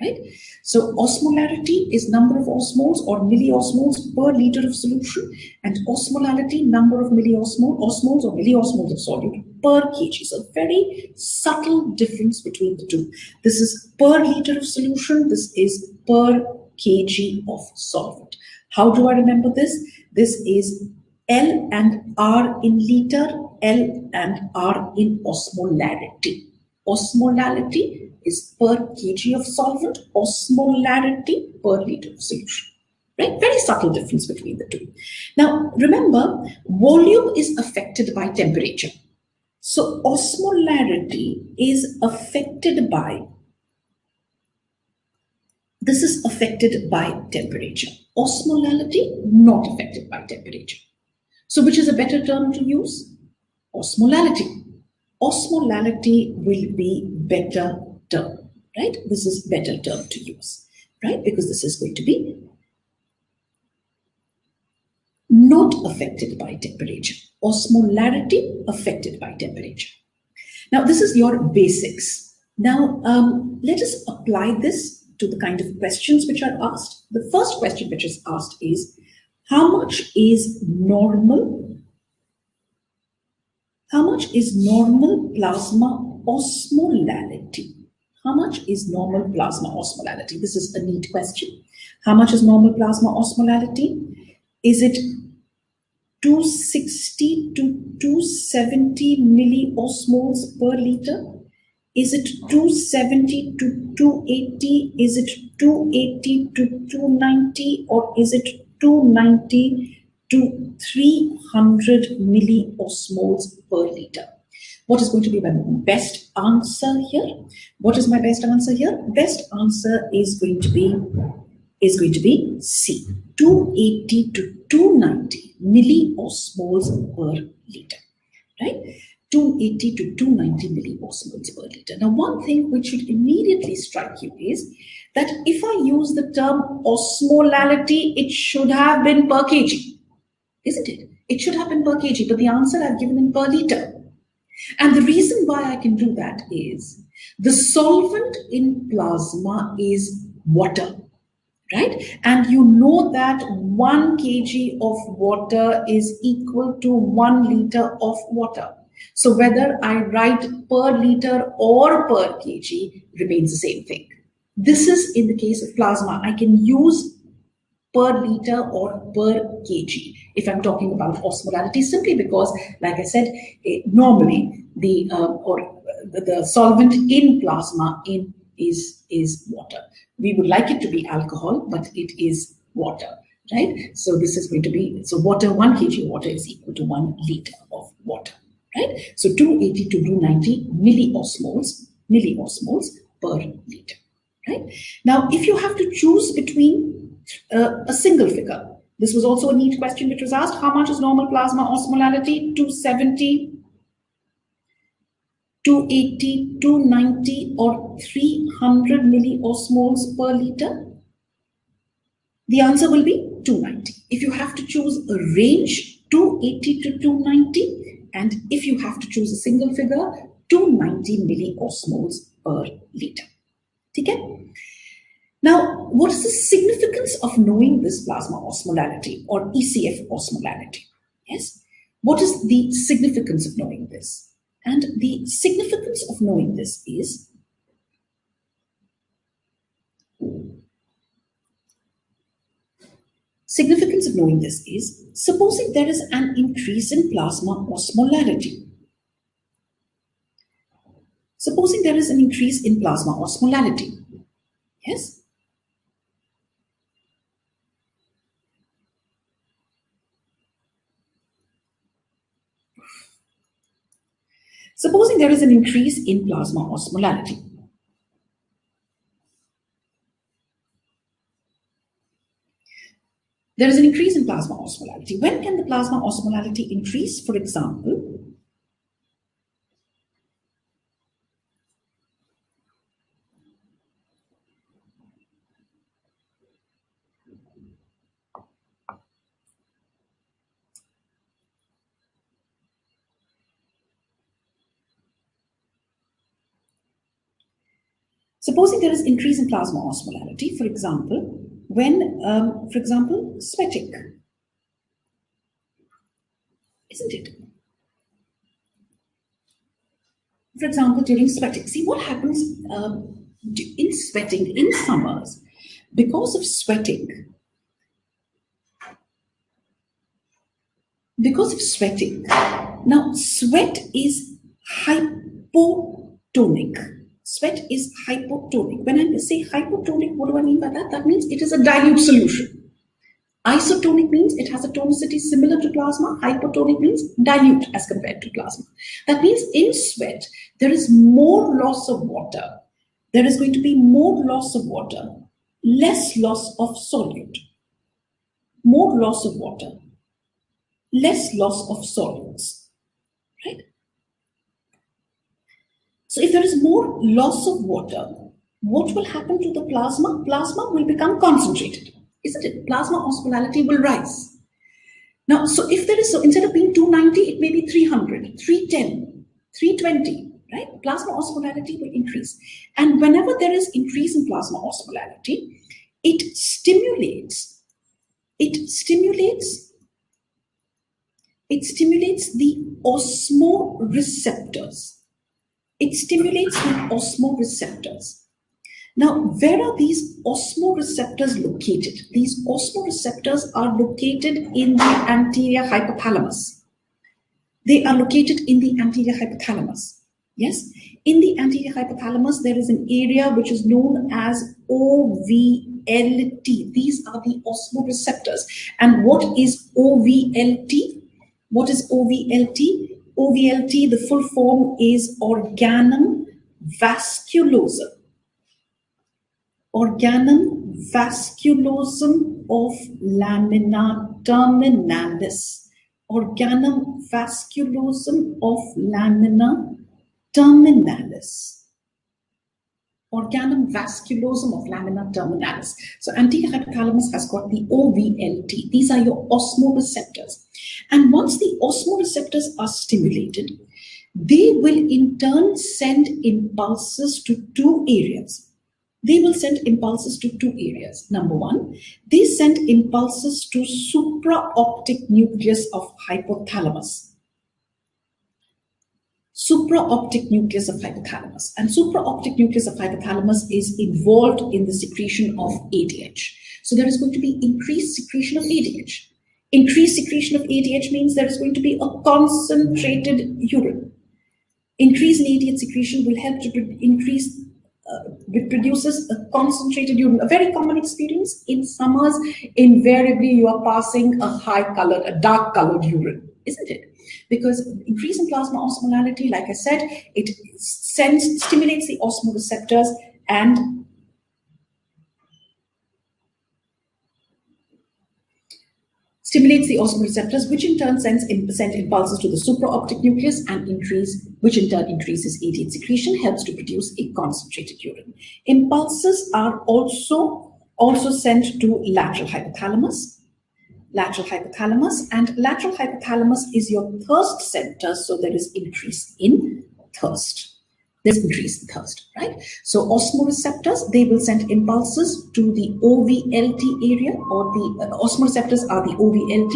Right? So osmolarity is number of osmoles or milliosmoles per liter of solution, and osmolality, number of osmoles or milliosmoles of solute per kg. So very subtle difference between the two. This is per liter of solution, this is per kg of solvent. How do I remember this? This is L and R in liter, L and R in osmolarity. Osmolality is per kg of solvent, osmolarity per liter of solution. Right? Very subtle difference between the two. Now, remember, volume is affected by temperature. So, osmolarity is affected by, this is affected by temperature. Osmolality, not affected by temperature. So, which is a better term to use? Osmolality. Osmolality will be better term, right? This is better term to use, right? Because this is going to be not affected by temperature. Osmolarity affected by temperature. Now, this is your basics. Now, let us apply this to the kind of questions which are asked. The first question which is asked is, how much is normal? How much is normal plasma osmolality? How much is normal plasma osmolality? This is a neat question. How much is normal plasma osmolality? Is it 260 to 270 milliosmoles per liter? Is it 270 to 280? Is it 280 to 290? Or is it 290 to 300 milliosmoles per liter? What is going to be my best answer here? What is my best answer here? Best answer is going to be C. 280 to 290 milliosmoles per liter. Right? 280 to 290 milliosmoles per liter. Now, one thing which should immediately strike you is that if I use the term osmolality, it should have been per kg. Isn't it? It should have been per kg, but the answer I've given in per liter. And the reason why I can do that is the solvent in plasma is water, right? And you know that 1 kg of water is equal to 1 liter of water. So whether I write per liter or per kg remains the same thing. This is in the case of plasma. I can use per liter or per kg if I'm talking about osmolality, simply because, like I said, normally the solvent in plasma is water. We would like it to be alcohol, but it is water, right? So this is going to be, so water, 1 kg water is equal to 1 liter of water, right? So 280 to 290 milliosmoles per liter, right? Now, if you have to choose between a single figure, this was also a neat question which was asked, how much is normal plasma osmolality? 270, 280, 290 or 300 milliosmoles per liter? The answer will be 290. If you have to choose a range, 280 to 290, and if you have to choose a single figure, 290 milliosmoles per liter. Okay? Now, what is the significance of knowing this plasma osmolality or ECF osmolality? Yes? What is the significance of knowing this? And the significance of knowing this is supposing there is an increase in plasma osmolality. Supposing there is an increase in plasma osmolality. Yes? Supposing there is an increase in plasma osmolality. There is an increase in plasma osmolality. When can the plasma osmolality increase? For example, supposing there is increase in plasma osmolality, for example, when, sweating, isn't it? For example, during sweating, see what happens in sweating in summers, because of sweating, now sweat is hypotonic. Sweat is hypotonic. When I say hypotonic, what do I mean by that? That means it is a dilute solution. Isotonic means it has a tonicity similar to plasma. Hypotonic means dilute as compared to plasma. That means in sweat, there is more loss of water. There is going to be more loss of water, less loss of solute. More loss of water, less loss of solutes, right? So if there is more loss of water, what will happen to the plasma? Plasma will become concentrated, isn't it? Plasma osmolality will rise. Now, so if there is, so instead of being 290, it may be 300, 310, 320, right? Plasma osmolality will increase. And whenever there is increase in plasma osmolality, it stimulates the osmoreceptors. It stimulates the osmoreceptors. Now, where are these osmoreceptors located? These osmoreceptors are located in the anterior hypothalamus. They are located in the anterior hypothalamus. Yes? In the anterior hypothalamus, there is an area which is known as OVLT. These are the osmoreceptors. And what is OVLT? What is OVLT? OVLT, the full form is organum vasculosum. Organum vasculosum of lamina terminalis. Organum vasculosum of lamina terminalis. Organum vasculosum of lamina terminalis. So anterior hypothalamus has got the OVLT. These are your osmoreceptors. And once the osmoreceptors are stimulated, they will in turn send impulses to two areas. they will send impulses to two areas. Number one, they send impulses to supraoptic nucleus of hypothalamus. Supraoptic nucleus of hypothalamus. And supraoptic nucleus of hypothalamus is involved in the secretion of ADH. So there is going to be increased secretion of ADH. Increased secretion of ADH means there is going to be a concentrated urine. Increase in ADH secretion will help to increase, it produces a concentrated urine. A very common experience in summers, invariably you are passing a dark colored urine, isn't it? Because increase in plasma osmolality, like I said, it stimulates the osmoreceptors and which in turn send impulses to the supraoptic nucleus and which in turn increases ADH secretion, helps to produce a concentrated urine. Impulses are also sent to lateral hypothalamus. And lateral hypothalamus is your thirst center, so there is increase in thirst. There's increase in thirst, right? So osmoreceptors, they will send impulses to the OVLT area, or the osmoreceptors are the OVLT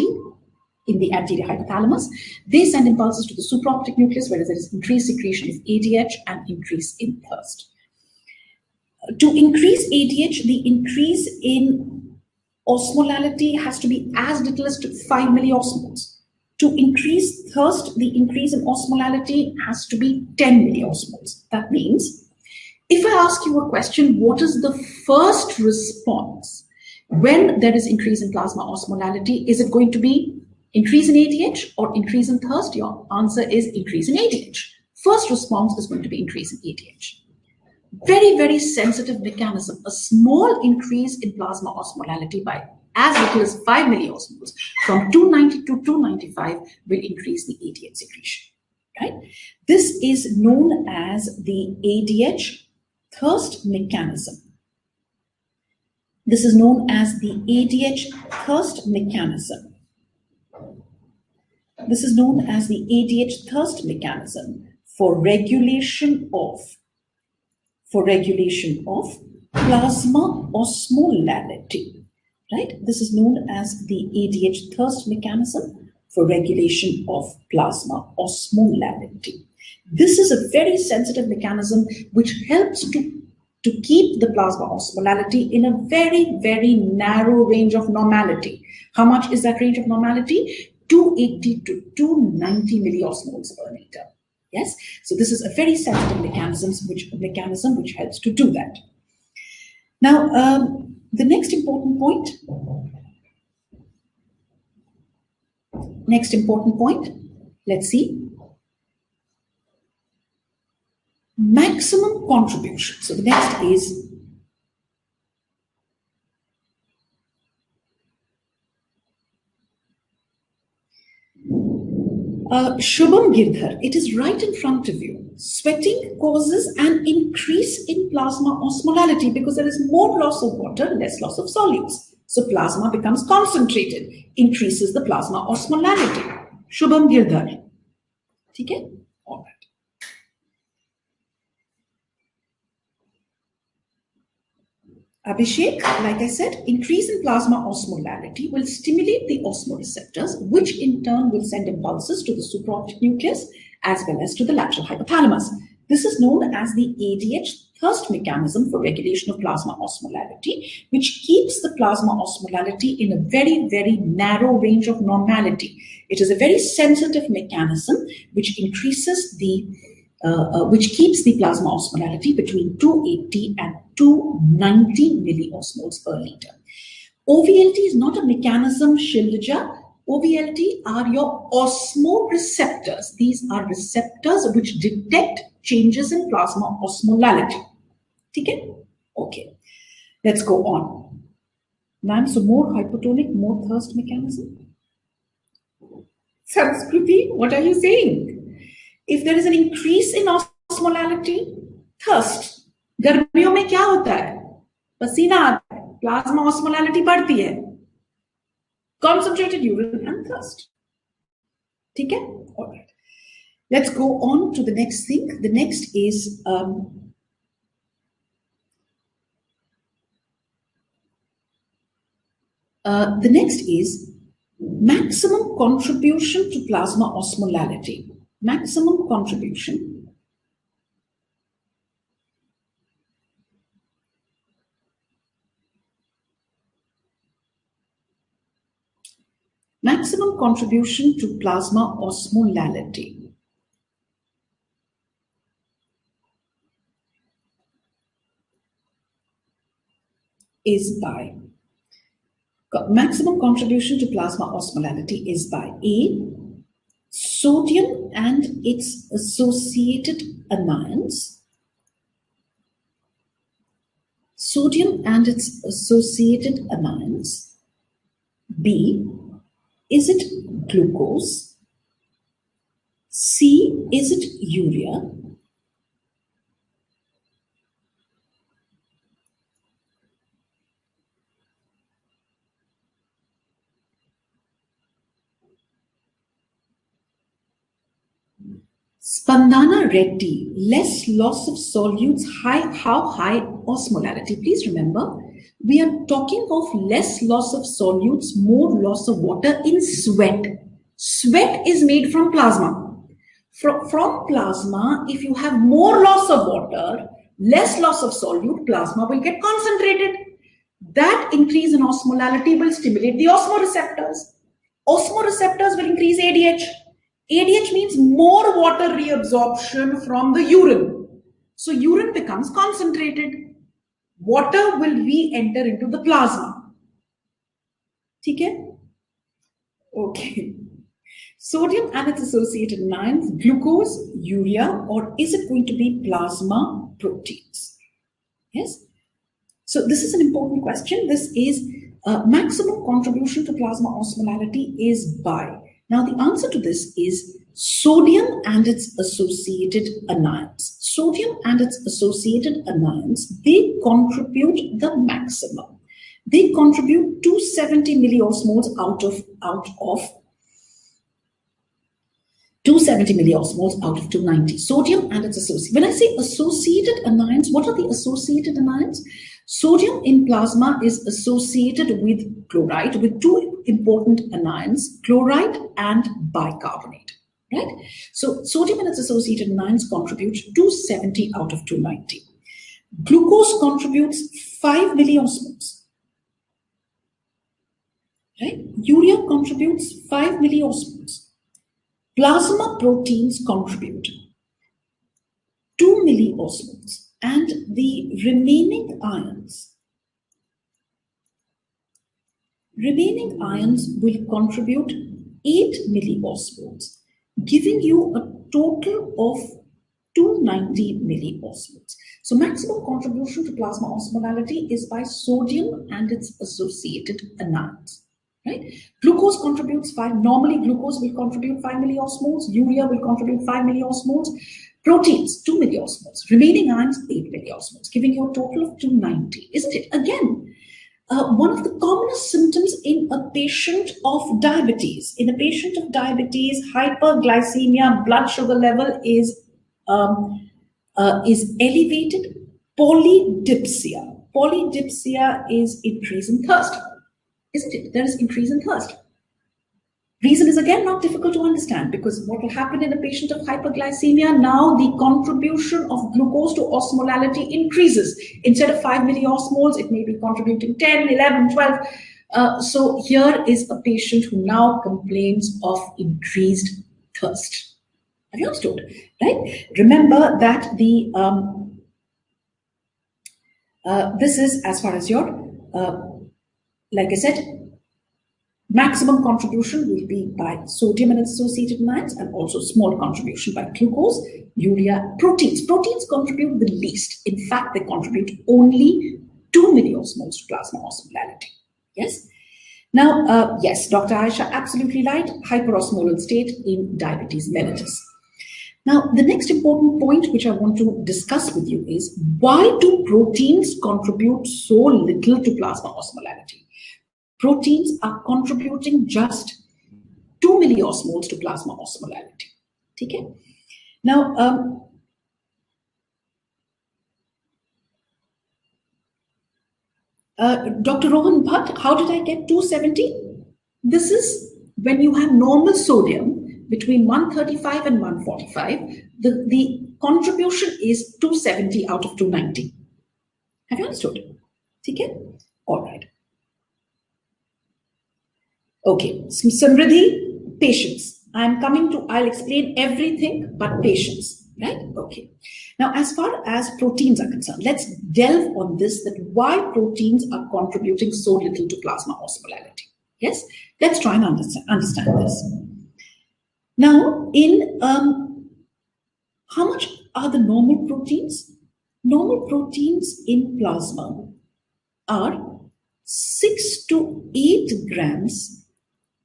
in the anterior hypothalamus. They send impulses to the supraoptic nucleus, where there is increased secretion of ADH and increase in thirst. To increase ADH, the increase in osmolality has to be as little as 5 milliosmoles. To increase thirst, the increase in osmolality has to be 10 milliosmoles. That means, if I ask you a question, what is the first response when there is increase in plasma osmolality? Is it going to be increase in ADH or increase in thirst? Your answer is increase in ADH. First response is going to be increase in ADH. Very, very sensitive mechanism. A small increase in plasma osmolality by as little as 5 milliosmoles from 290 to 295 will increase the ADH secretion, right? This is known as the ADH thirst mechanism. This is known as the ADH thirst mechanism. This is known as the ADH thirst mechanism for regulation of plasma osmolality, right? This is known as the ADH thirst mechanism for regulation of plasma osmolality. This is a very sensitive mechanism which helps to keep the plasma osmolality in a very, very narrow range of normality. How much is that range of normality? 280 to 290 milliosmoles per liter. Yes, so this is a very sensitive mechanism which helps to do that. Now, the next important point, let's see. Maximum contribution. So the next is Shubham Girdhar, it is right in front of you. Sweating causes an increase in plasma osmolality because there is more loss of water, less loss of solutes. So plasma becomes concentrated, increases the plasma osmolality. Shubham Girdhar. Okay? All right. Abhishek, like I said, increase in plasma osmolality will stimulate the osmoreceptors, which in turn will send impulses to the supraoptic nucleus as well as to the lateral hypothalamus. This is known as the ADH thirst mechanism for regulation of plasma osmolality, which keeps the plasma osmolality in a very, very narrow range of normality. It is a very sensitive mechanism which increases which keeps the plasma osmolality between 280 and 290 milliosmoles per liter. OVLT is not a mechanism, Shilja. OVLT are your osmoreceptors. These are receptors which detect changes in plasma osmolality. Okay. Let's go on. Ma'am, so more hypotonic, more thirst mechanism. Samskruti, what are you saying? If there is an increase in osmolality, thirst. गर्मियों में क्या होता है? पसीना आता है, plasma osmolality बढ़ती है. Concentrated urine and thirst. ठीक है? All right. Let's go on to the next thing. The next is The next is maximum contribution to plasma osmolality. Maximum contribution to plasma osmolality is by maximum contribution to plasma osmolality is by A, sodium and its associated anions. Sodium and its associated anions. B, is it glucose? C, is it urea? Spandana Reddy, less loss of solutes, how high osmolality? Please remember, we are talking of less loss of solutes, more loss of water in sweat. Sweat is made from plasma. From plasma, if you have more loss of water, less loss of solute, plasma will get concentrated. That increase in osmolality will stimulate the osmoreceptors. Osmoreceptors will increase ADH. ADH means more water reabsorption from the urine. So urine becomes concentrated. Water will re-enter into the plasma. Okay? Okay. Sodium and its associated anions, glucose, urea, or is it going to be plasma proteins? Yes? So this is an important question. This is maximum contribution to plasma osmolality is by. Now the answer to this is sodium and its associated anions. Sodium and its associated anions, they contribute the maximum. They contribute 270 milliosmoles out of 270 milliosmoles out of 290. Sodium and its associated. When I say associated anions, what are the associated anions? Sodium in plasma is associated with chloride, with two important anions, chloride and bicarbonate, right? So sodium and its associated anions contribute 270 out of 290. Glucose contributes 5 milliosmoles, right? Urea contributes 5 milliosmoles. Plasma proteins contribute 2 milliosmoles. And the remaining ions will contribute 8 milliosmoles, giving you a total of 290 milliosmoles. So maximum contribution to plasma osmolality is by sodium and its associated anions. Right? Glucose contributes 5. Normally, glucose will contribute 5 milliosmoles. Urea will contribute 5 milliosmoles. Proteins, 2 milliosmoles. Remaining ions, 8 milliosmoles, giving you a total of 290. Isn't it? Again, one of the commonest symptoms in a patient of diabetes. In a patient of diabetes, hyperglycemia, blood sugar level is elevated. Polydipsia. Polydipsia is increase in thirst. Isn't it? There is increase in thirst. Reason is again not difficult to understand, because what will happen in a patient of hyperglycemia, now the contribution of glucose to osmolality increases. Instead of 5 milliosmoles, it may be contributing 10, 11, 12. So here is a patient who now complains of increased thirst. Have you understood? Right? Remember that the this is as far as your like I said, maximum contribution will be by sodium and its associated anions, and also small contribution by glucose, urea, proteins. Proteins contribute the least. In fact, they contribute only 2 milliosmoles to plasma osmolality. Yes? Now, yes, Dr. Aisha, absolutely right. Hyperosmolar state in diabetes mellitus. Now, the next important point which I want to discuss with you is, why do proteins contribute so little to plasma osmolality? Proteins are contributing just 2 milliosmoles to plasma osmolality. Okay? Now, Dr. Rohan Bhatt, how did I get 270? This is when you have normal sodium between 135 and 145, the contribution is 270 out of 290. Have you understood? Okay? All right. Okay, Samriddhi, patience. I'll explain everything but patience, right? Okay. Now, as far as proteins are concerned, let's delve on this, that why proteins are contributing so little to plasma osmolality. Yes, let's try and understand this. Now, how much are the normal proteins? Normal proteins in plasma are 6 to 8 grams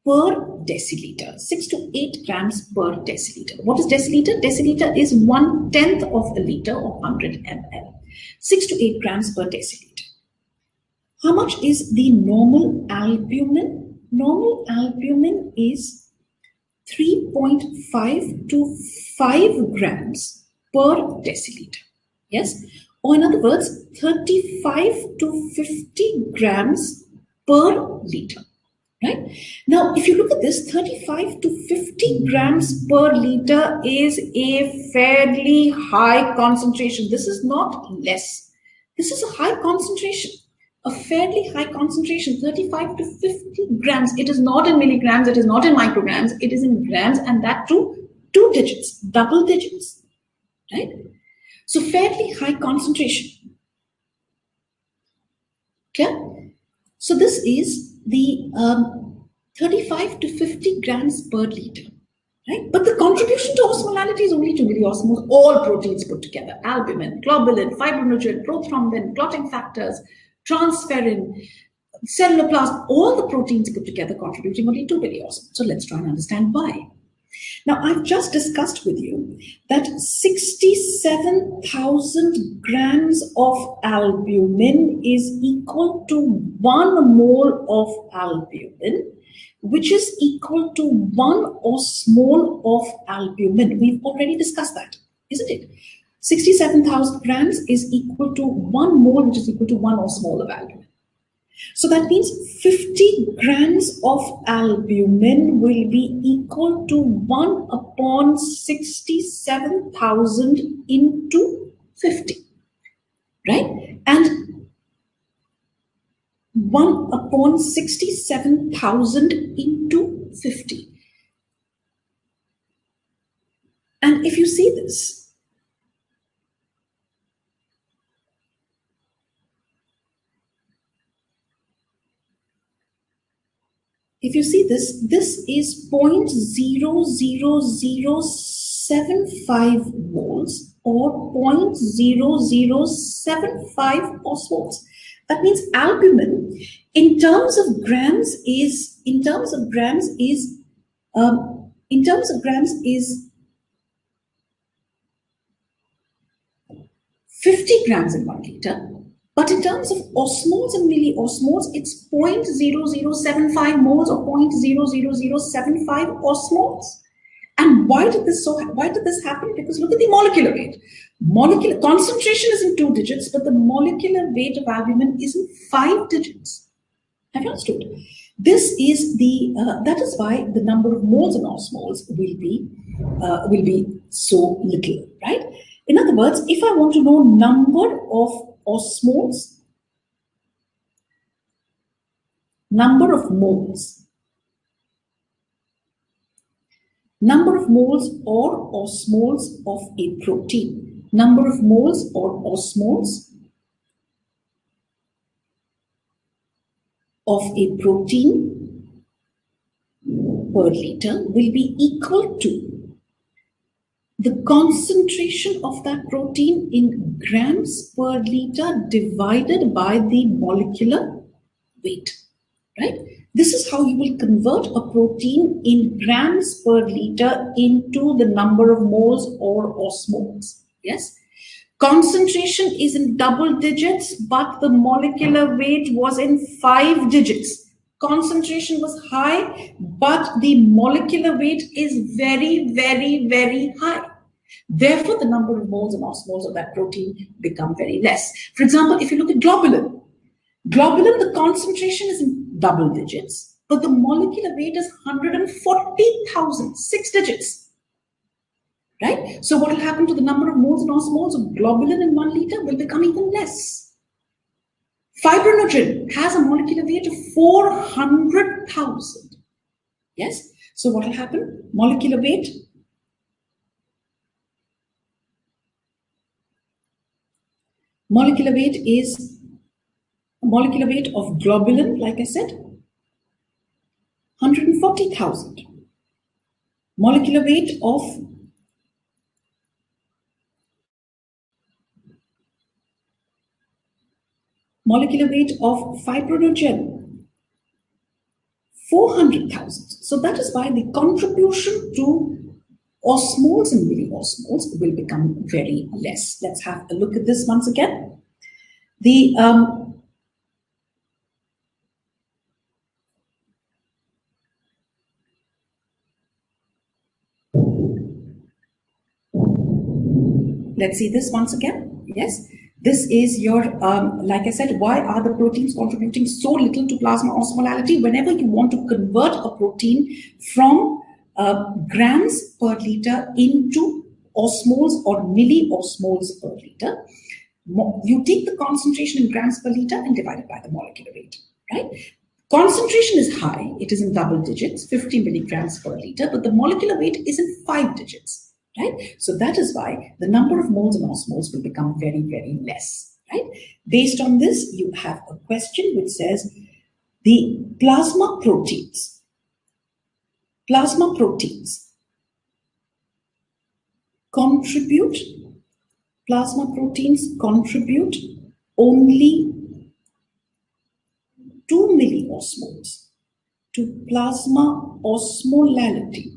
per deciliter. 6 to 8 grams per deciliter. What is deciliter? Deciliter is 1/10 of a liter or 100 ml. 6 to 8 grams per deciliter. How much is the normal albumin? Normal albumin is 3.5 to 5 grams per deciliter. Yes? Or in other words, 35 to 50 grams per liter. Right? Now, if you look at this, 35 to 50 grams per liter is a fairly high concentration. This is not less. This is a high concentration, a fairly high concentration, 35 to 50 grams. It is not in milligrams, it is not in micrograms, it is in grams, and that too, 2 digits, double digits, right? So fairly high concentration. Okay? So this is the 35 to 50 grams per liter, right? But the contribution to osmolality is only 2 milliosmoles, all proteins put together: albumin, globulin, fibrinogen, prothrombin, clotting factors, transferrin, cellular plasma, all the proteins put together contributing only 2 milliosmoles. So let's try and understand why. Now, I've just discussed with you that 67,000 grams of albumin is equal to 1 mole of albumin, which is equal to 1 osmole of albumin. We've already discussed that, isn't it? 67,000 grams is equal to 1 mole, which is equal to 1 osmole of albumin. So that means 50 grams of albumin will be equal to 1 upon 67,000 into 50, right? And 1 upon 67,000 into 50. And if you see this, this is 0.00075 moles or 0.0075 osmoles. That means albumin, in terms of grams, is 50 grams in 1 liter. But in terms of osmoles and milliosmoles, it's 0.0075 moles or 0.00075 osmoles. And why did this happen? Because look at the molecular weight. Molecular concentration is in 2 digits, but the molecular weight of albumin is in 5 digits. Have you understood? This is that is why the number of moles and osmoles will be so little, right? In other words, if I want to know number of osmoles, number of moles or osmoles of a protein, number of moles or osmoles of a protein per liter will be equal to the concentration of that protein in grams per liter divided by the molecular weight, right? This is how you will convert a protein in grams per liter into the number of moles or osmoles, yes? Concentration is in double digits, but the molecular weight was in 5 digits. Concentration was high, but the molecular weight is very, very, very high. Therefore, the number of moles and osmoles of that protein become very less. For example, if you look at globulin, Globulin, the concentration is in double digits, but the molecular weight is 140,000, 6 digits. Right? So what will happen to the number of moles and osmoles of globulin in 1 liter will become even less. Fibrinogen has a molecular weight of 400,000. Yes? So what will happen? Molecular weight is molecular weight of globulin, like I said, 140,000. Molecular weight of fibrinogen, 400,000. So that is why the contribution to osmoles and milliosmoles will become very less. Let's have a look at this once again. The let's see this once again. Yes, this is your, like I said, why are the proteins contributing so little to plasma osmolality? Whenever you want to convert a protein from grams per liter into osmoles or milliosmoles per liter, you take the concentration in grams per liter and divide it by the molecular weight, right? Concentration is high, it is in double digits, 50 milligrams per liter, but the molecular weight is in 5 digits, right? So that is why the number of moles and osmoles will become very, very less, right? Based on this, you have a question which says the plasma proteins contribute only 2 milliosmoles to plasma osmolality.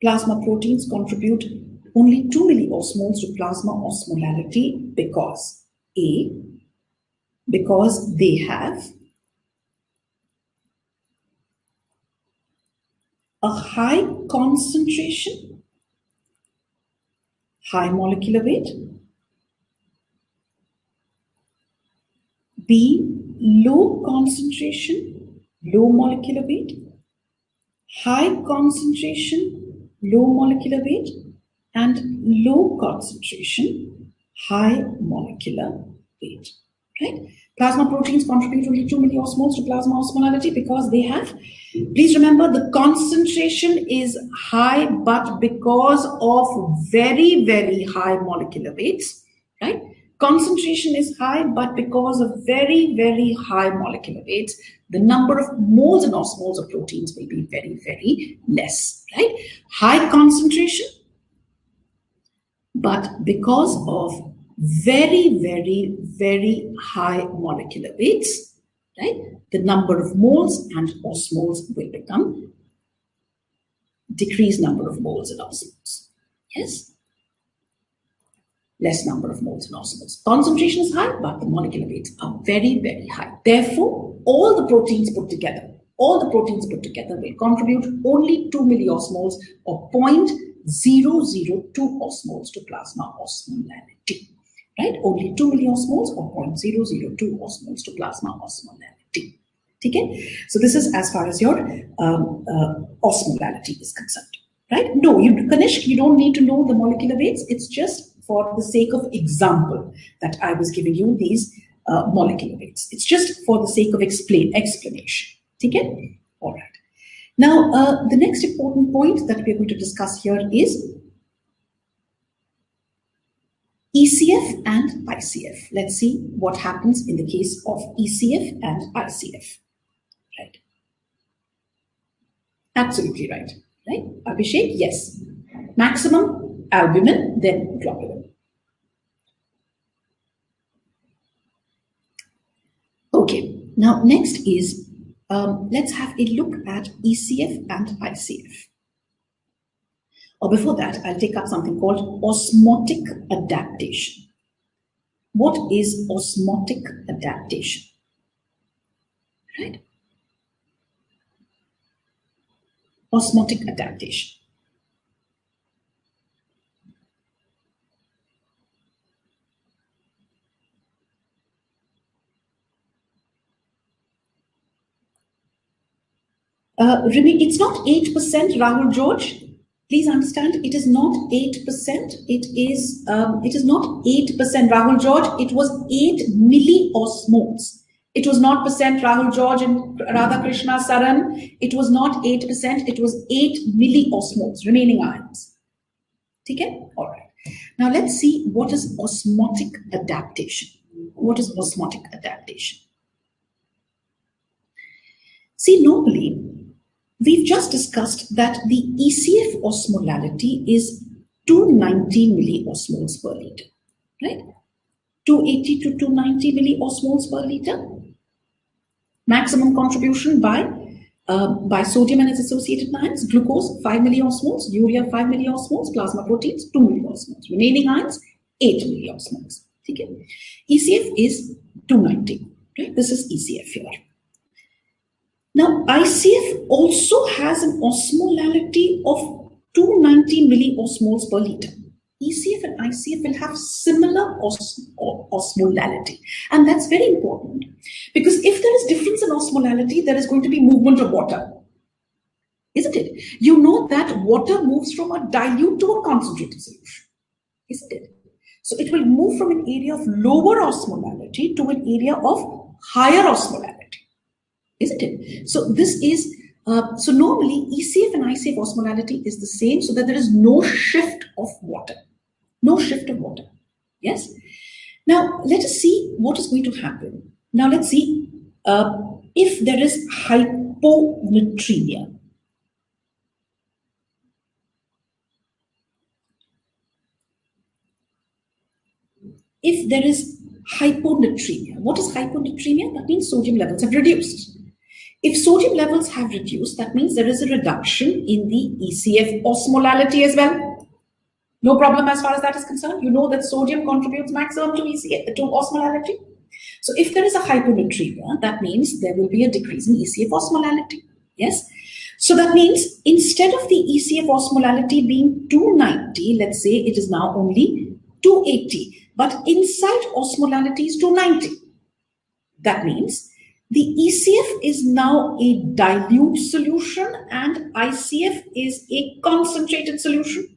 Plasma proteins contribute only 2 milliosmoles to plasma osmolality because because they have a high concentration, high molecular weight, B, low concentration, low molecular weight, high concentration, low molecular weight, and low concentration, high molecular weight, right? Plasma proteins contribute only 2 milliosmoles to plasma osmolality because they have, please remember, the concentration is high, but because of very, very high molecular weights, right? Concentration is high, but because of very, very high molecular weights, the number of moles and osmoles of proteins will be very, very less, right? High concentration, but because of very, very, very high molecular weights, right, the number of moles and osmoles will become decreased number of moles and osmoles. Yes? Less number of moles and osmoles. Concentration is high, but the molecular weights are very, very high. Therefore, all the proteins put together will contribute only 2 milliosmoles or 0.002 osmoles to plasma osmolality. Right? Only 2 milliosmoles or 0.002 osmoles to plasma osmolality. Okay? So this is as far as your osmolality is concerned. Right? No, Kanishk, you don't need to know the molecular weights. It's just for the sake of example that I was giving you these molecular weights. It's just for the sake of explanation. Okay? All right. Now, the next important point that we're going to discuss here is ECF and ICF. Let's see what happens in the case of ECF and ICF. Right. Absolutely right. Right? Abhishek, yes. Maximum albumin, then globulin. Okay, now next is, let's have a look at ECF and ICF. Or before that, I'll take up something called osmotic adaptation. What is osmotic adaptation? Right? Osmotic adaptation. It's not 8%, Rahul George. Please understand, it is not 8%. It is not 8%, Rahul George. It was 8 milliosmoles. It was not percent, Rahul George and Radhakrishna Saran. It was not 8%. It was 8 milliosmoles, remaining ions. Okay? All right. Now let's see what is osmotic adaptation. What is osmotic adaptation? See, normally, we've just discussed that the ECF osmolality is 290 milliosmoles per liter, right? 280 to 290 milliosmoles per liter. Maximum contribution by sodium and its associated ions, glucose 5 milliosmoles, urea 5 milliosmoles, plasma proteins 2 milliosmoles, remaining ions 8 milliosmoles. Okay? ECF is 290. Right? This is ECF here. Now, ICF also has an osmolality of 290 milliosmoles per liter. ECF and ICF will have similar osmolality. And that's very important because if there is difference in osmolality, there is going to be movement of water. Isn't it? You know that water moves from a dilute to a concentrated solution. Isn't it? So it will move from an area of lower osmolality to an area of higher osmolality. Isn't it? So this is, so normally ECF and ICF osmolality is the same so that there is no shift of water. No shift of water. Yes? Now, let us see what is going to happen. Now, let's see if there is hyponatremia. If there is hyponatremia, what is hyponatremia? That means sodium levels have reduced. If sodium levels have reduced, that means there is a reduction in the ECF osmolality as well. No problem as far as that is concerned. You know that sodium contributes maximum to ECF, to osmolality. So if there is a hyponatremia, that means there will be a decrease in ECF osmolality. Yes. So that means instead of the ECF osmolality being 290, let's say it is now only 280, but inside osmolality is 290. That means the ECF is now a dilute solution and ICF is a concentrated solution.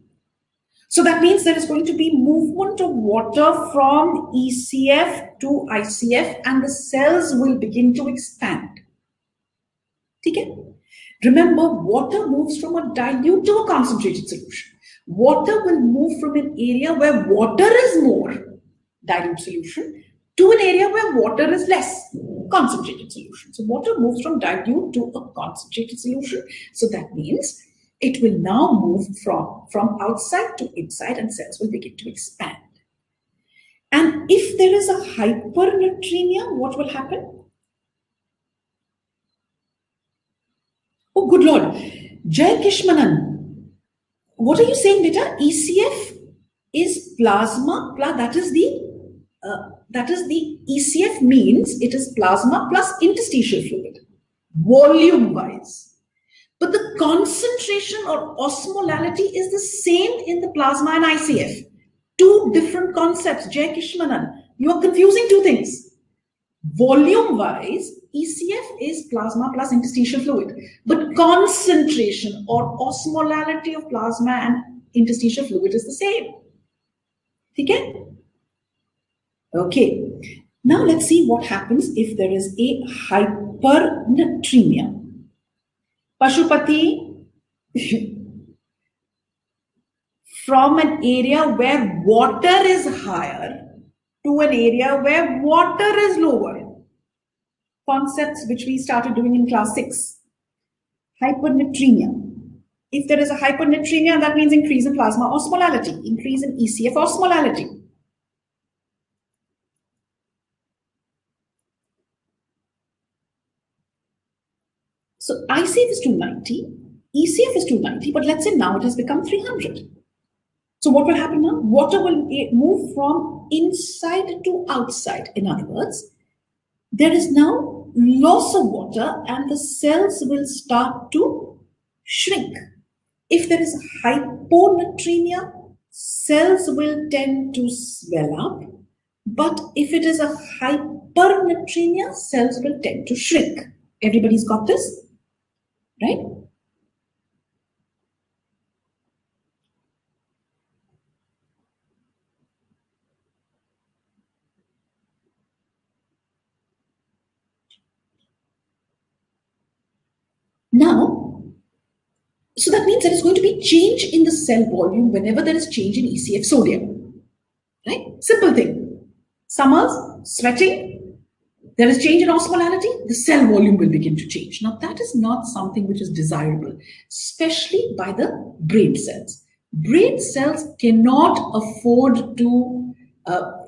So that means there is going to be movement of water from ECF to ICF and the cells will begin to expand. Okay? Remember, water moves from a dilute to a concentrated solution. Water will move from an area where water is more, dilute solution, to an area where water is less, concentrated solution. So water moves from dilute to a concentrated solution. So that means it will now move from outside to inside and cells will begin to expand. And if there is a hypernatremia, what will happen? Oh, good Lord. Jai Kishmanan, what are you saying, beta? ECF is plasma, that is the ECF means it is plasma plus interstitial fluid, volume-wise. But the concentration or osmolality is the same in the plasma and ICF. Two different concepts, Jai Kishmanan. You are confusing two things. Volume-wise, ECF is plasma plus interstitial fluid. But concentration or osmolality of plasma and interstitial fluid is the same. Okay? Okay. Now let's see what happens if there is a hypernatremia. Pashupati, from an area where water is higher to an area where water is lower. Concepts which we started doing in class 6. Hypernatremia. If there is a hypernatremia, that means increase in plasma osmolality, increase in ECF osmolality. So ICF is 290, ECF is 290, but let's say now it has become 300. So what will happen now? Water will move from inside to outside. In other words, there is now loss of water and the cells will start to shrink. If there is a hyponatremia, cells will tend to swell up. But if it is a hypernatremia, cells will tend to shrink. Everybody's got this? right? Now, so that means there is going to be change in the cell volume whenever there is change in ECF sodium, right? Simple thing. Summers, sweating, there is change in osmolality, the cell volume will begin to change. Now, that is not something which is desirable, especially by the brain cells. Brain cells cannot afford to,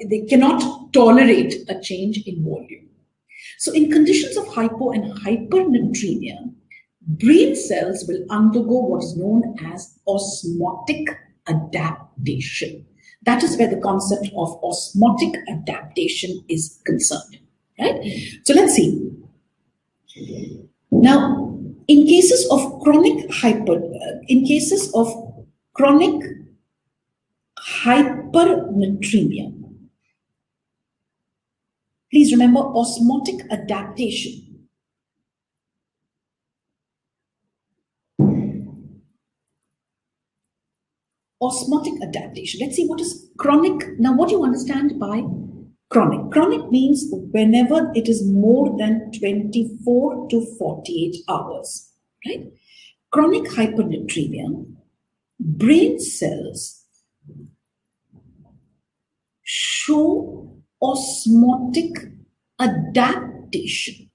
they cannot tolerate a change in volume. So, in conditions of hypo and hypernatremia, brain cells will undergo what is known as osmotic adaptation. That is where the concept of osmotic adaptation is concerned, right? So let's see. Now, in cases of chronic hypernatremia, please remember osmotic adaptation. Osmotic adaptation. Let's see what is chronic. Now, what do you understand by chronic? Chronic means whenever it is more than 24 to 48 hours, right? Chronic hypernatremia, brain cells show osmotic adaptation.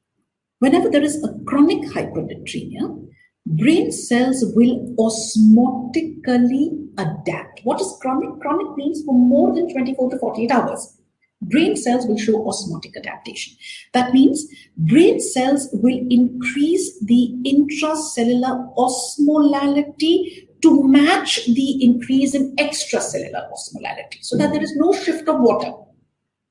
Whenever there is a chronic hypernatremia, brain cells will osmotically adapt. What is chronic? Chronic means for more than 24 to 48 hours. Brain cells will show osmotic adaptation. That means brain cells will increase the intracellular osmolality to match the increase in extracellular osmolality so that there is no shift of water.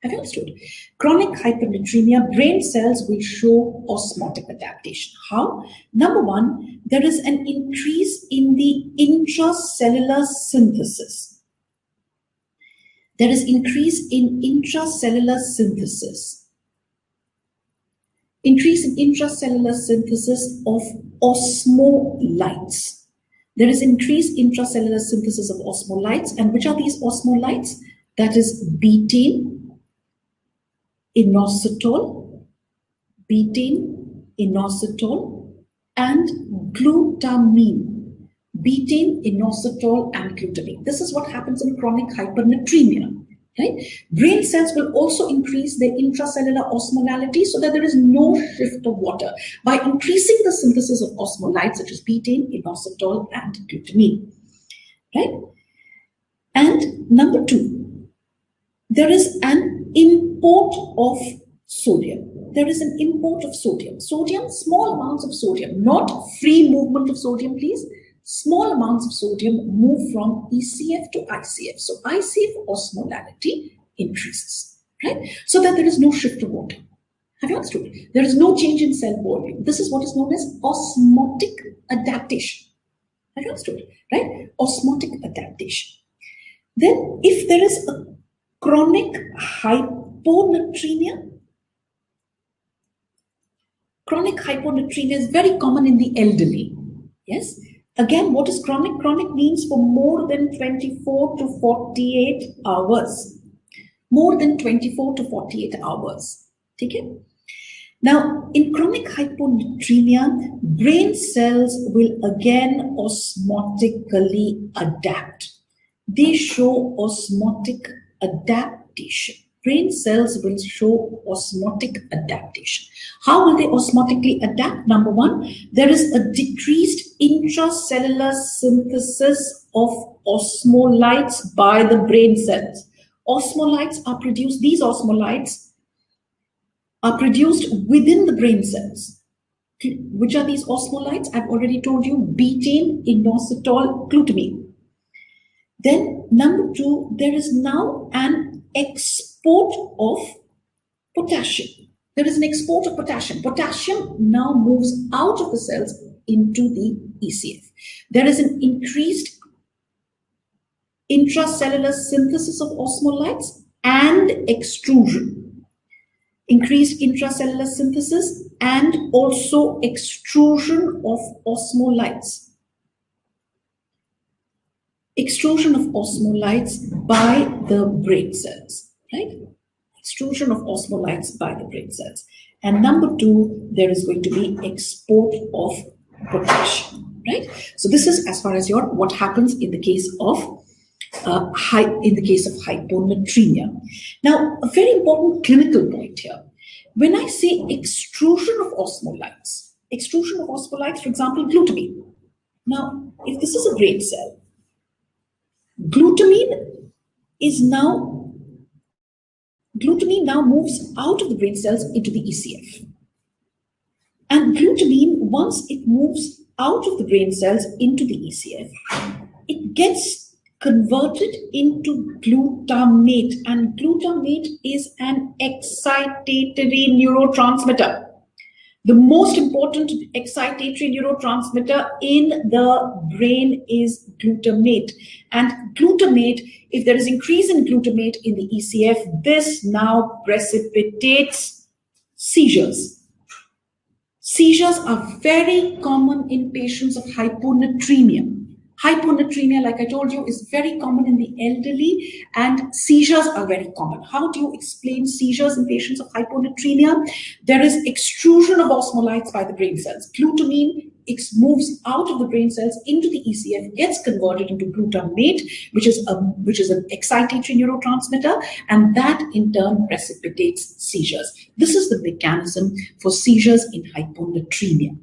Have you understood? Chronic hypernatremia, brain cells will show osmotic adaptation. How? Number one, there is an increase in the intracellular synthesis. There is increase in intracellular synthesis. Increase in intracellular synthesis of osmolytes. There is increased intracellular synthesis of osmolytes. And which are these osmolytes? That is betaine, inositol, and glutamine. Betaine, inositol, and glutamine. This is what happens in chronic hypernatremia. Right? Brain cells will also increase their intracellular osmolality so that there is no shift of water by increasing the synthesis of osmolytes such as betaine, inositol, and glutamine. Right? And number two, there is an import of sodium. There is an import of sodium. Sodium, small amounts of sodium, not free movement of sodium, please. Small amounts of sodium move from ECF to ICF. So ICF osmolality increases, right? So that there is no shift of water. Have you understood? There is no change in cell volume. This is what is known as osmotic adaptation. Have you understood? Right? Osmotic adaptation. Then if there is a chronic hyponatremia, chronic hyponatremia is very common in the elderly. Yes? Again, what is chronic? Chronic means for more than 24 to 48 hours. More than 24 to 48 hours. Take it? Now, in chronic hyponatremia, brain cells will again osmotically adapt. They show osmotic adaptation. Brain cells will show osmotic adaptation. How will they osmotically adapt? Number one, there is a decreased intracellular synthesis of osmolytes by the brain cells. Osmolytes are produced, these osmolytes are produced within the brain cells. Which are these osmolytes? I've already told you, betaine, inositol, glutamine. Then number two, there is now an export of potassium. There is an export of potassium. Potassium now moves out of the cells into the ECF. There is an increased intracellular synthesis of osmolytes and extrusion. increased intracellular synthesis, and also extrusion of osmolytes. Extrusion of osmolytes by the brain cells, right? Extrusion of osmolytes by the brain cells. And number two, there is going to be export of potassium, right? So this is as far as what happens in the case of hyponatremia. Now, a very important clinical point here. When I say extrusion of osmolytes, for example, glutamine. Now, if this is a brain cell, glutamine now moves out of the brain cells into the ECF. And glutamine, once it moves out of the brain cells into the ECF, it gets converted into glutamate. And glutamate is an excitatory neurotransmitter. The most important excitatory neurotransmitter in the brain is glutamate. And glutamate, if there is increase in glutamate in the ECF, this now precipitates seizures. Seizures are very common in patients of hyponatremia. Hyponatremia, like I told you, is very common in the elderly, and seizures are very common. How do you explain seizures in patients of hyponatremia? There is extrusion of osmolytes by the brain cells. Glutamine moves out of the brain cells into the ECF, gets converted into glutamate, which is an excitatory neurotransmitter, and that in turn precipitates seizures. This is the mechanism for seizures in hyponatremia.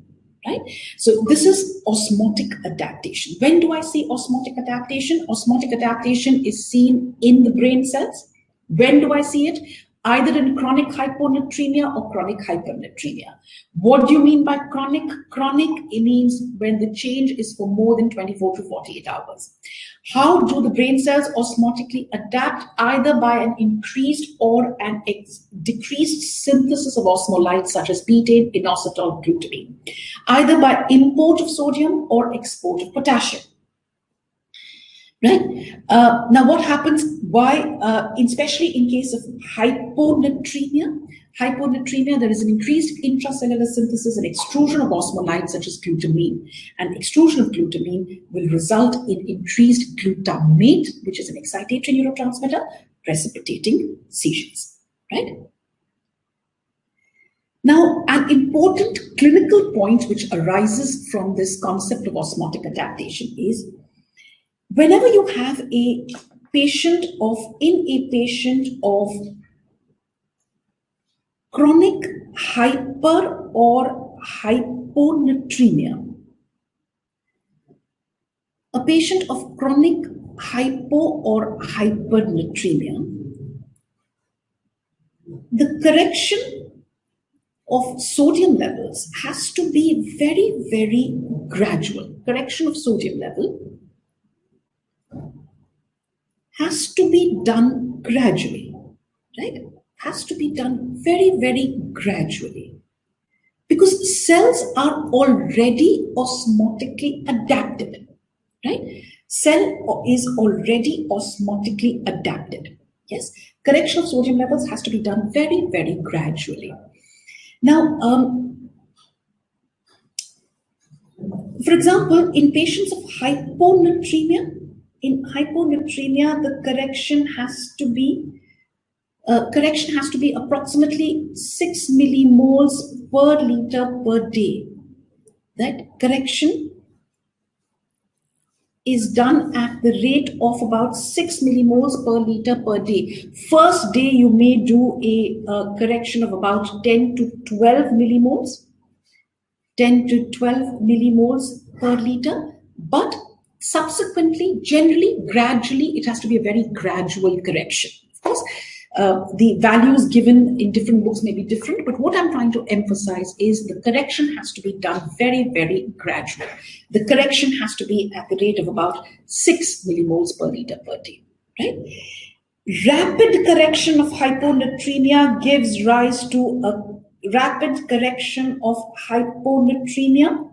Right? So this is osmotic adaptation. When do I see osmotic adaptation? Osmotic adaptation is seen in the brain cells. When do I see it? Either in chronic hyponatremia or chronic hypernatremia. What do you mean by chronic? Chronic, it means when the change is for more than 24 to 48 hours. How do the brain cells osmotically adapt? Either by an increased or an decreased synthesis of osmolytes such as betaine, inositol, glutamine. Either by import of sodium or export of potassium. Right? Now, what happens? Why, especially in case of hyponatremia? Hyponatremia, there is an increased intracellular synthesis and extrusion of osmolytes such as glutamine. And extrusion of glutamine will result in increased glutamate, which is an excitatory neurotransmitter, precipitating seizures. Right? Now, an important clinical point which arises from this concept of osmotic adaptation is whenever you have a patient of chronic hyper or hyponatremia, a patient of chronic hypo or hypernatremia, the correction of sodium levels has to be very, very gradual. Correction of sodium level has to be done gradually, right? Has to be done very, very gradually. Because cells are already osmotically adapted, right? Cell is already osmotically adapted. Yes, correction of sodium levels has to be done very, very gradually. Now, for example, in patients of hyponatremia, the correction has to be approximately 6 millimoles per liter per day. That correction is done at the rate of about 6 millimoles per liter per day. First day, you may do a correction of about 10 to 12 millimoles, 10 to 12 millimoles per liter, but subsequently, generally, gradually, it has to be a very gradual correction. Of course, the values given in different books may be different, but what I'm trying to emphasize is the correction has to be done very, very gradual. The correction has to be at the rate of about 6 millimoles per liter per day, right? Rapid correction of hyponatremia gives rise to a rapid correction of hyponatremia.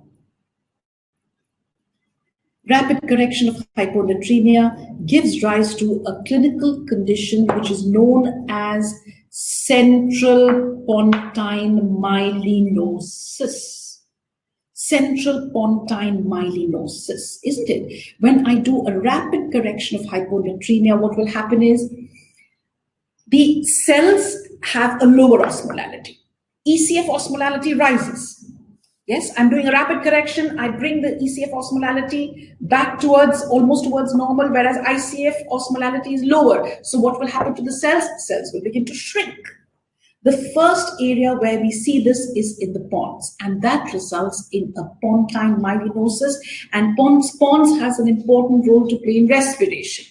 Rapid correction of hyponatremia gives rise to a clinical condition which is known as central pontine myelinosis. Central pontine myelinosis, isn't it? When I do a rapid correction of hyponatremia, what will happen is the cells have a lower osmolality. ECF osmolality rises. Yes, I'm doing a rapid correction. I bring the ECF osmolality back towards, almost towards normal, whereas ICF osmolality is lower. So what will happen to the cells? Cells will begin to shrink. The first area where we see this is in the pons, and that results in a pontine myelinosis, and pons has an important role to play in respiration.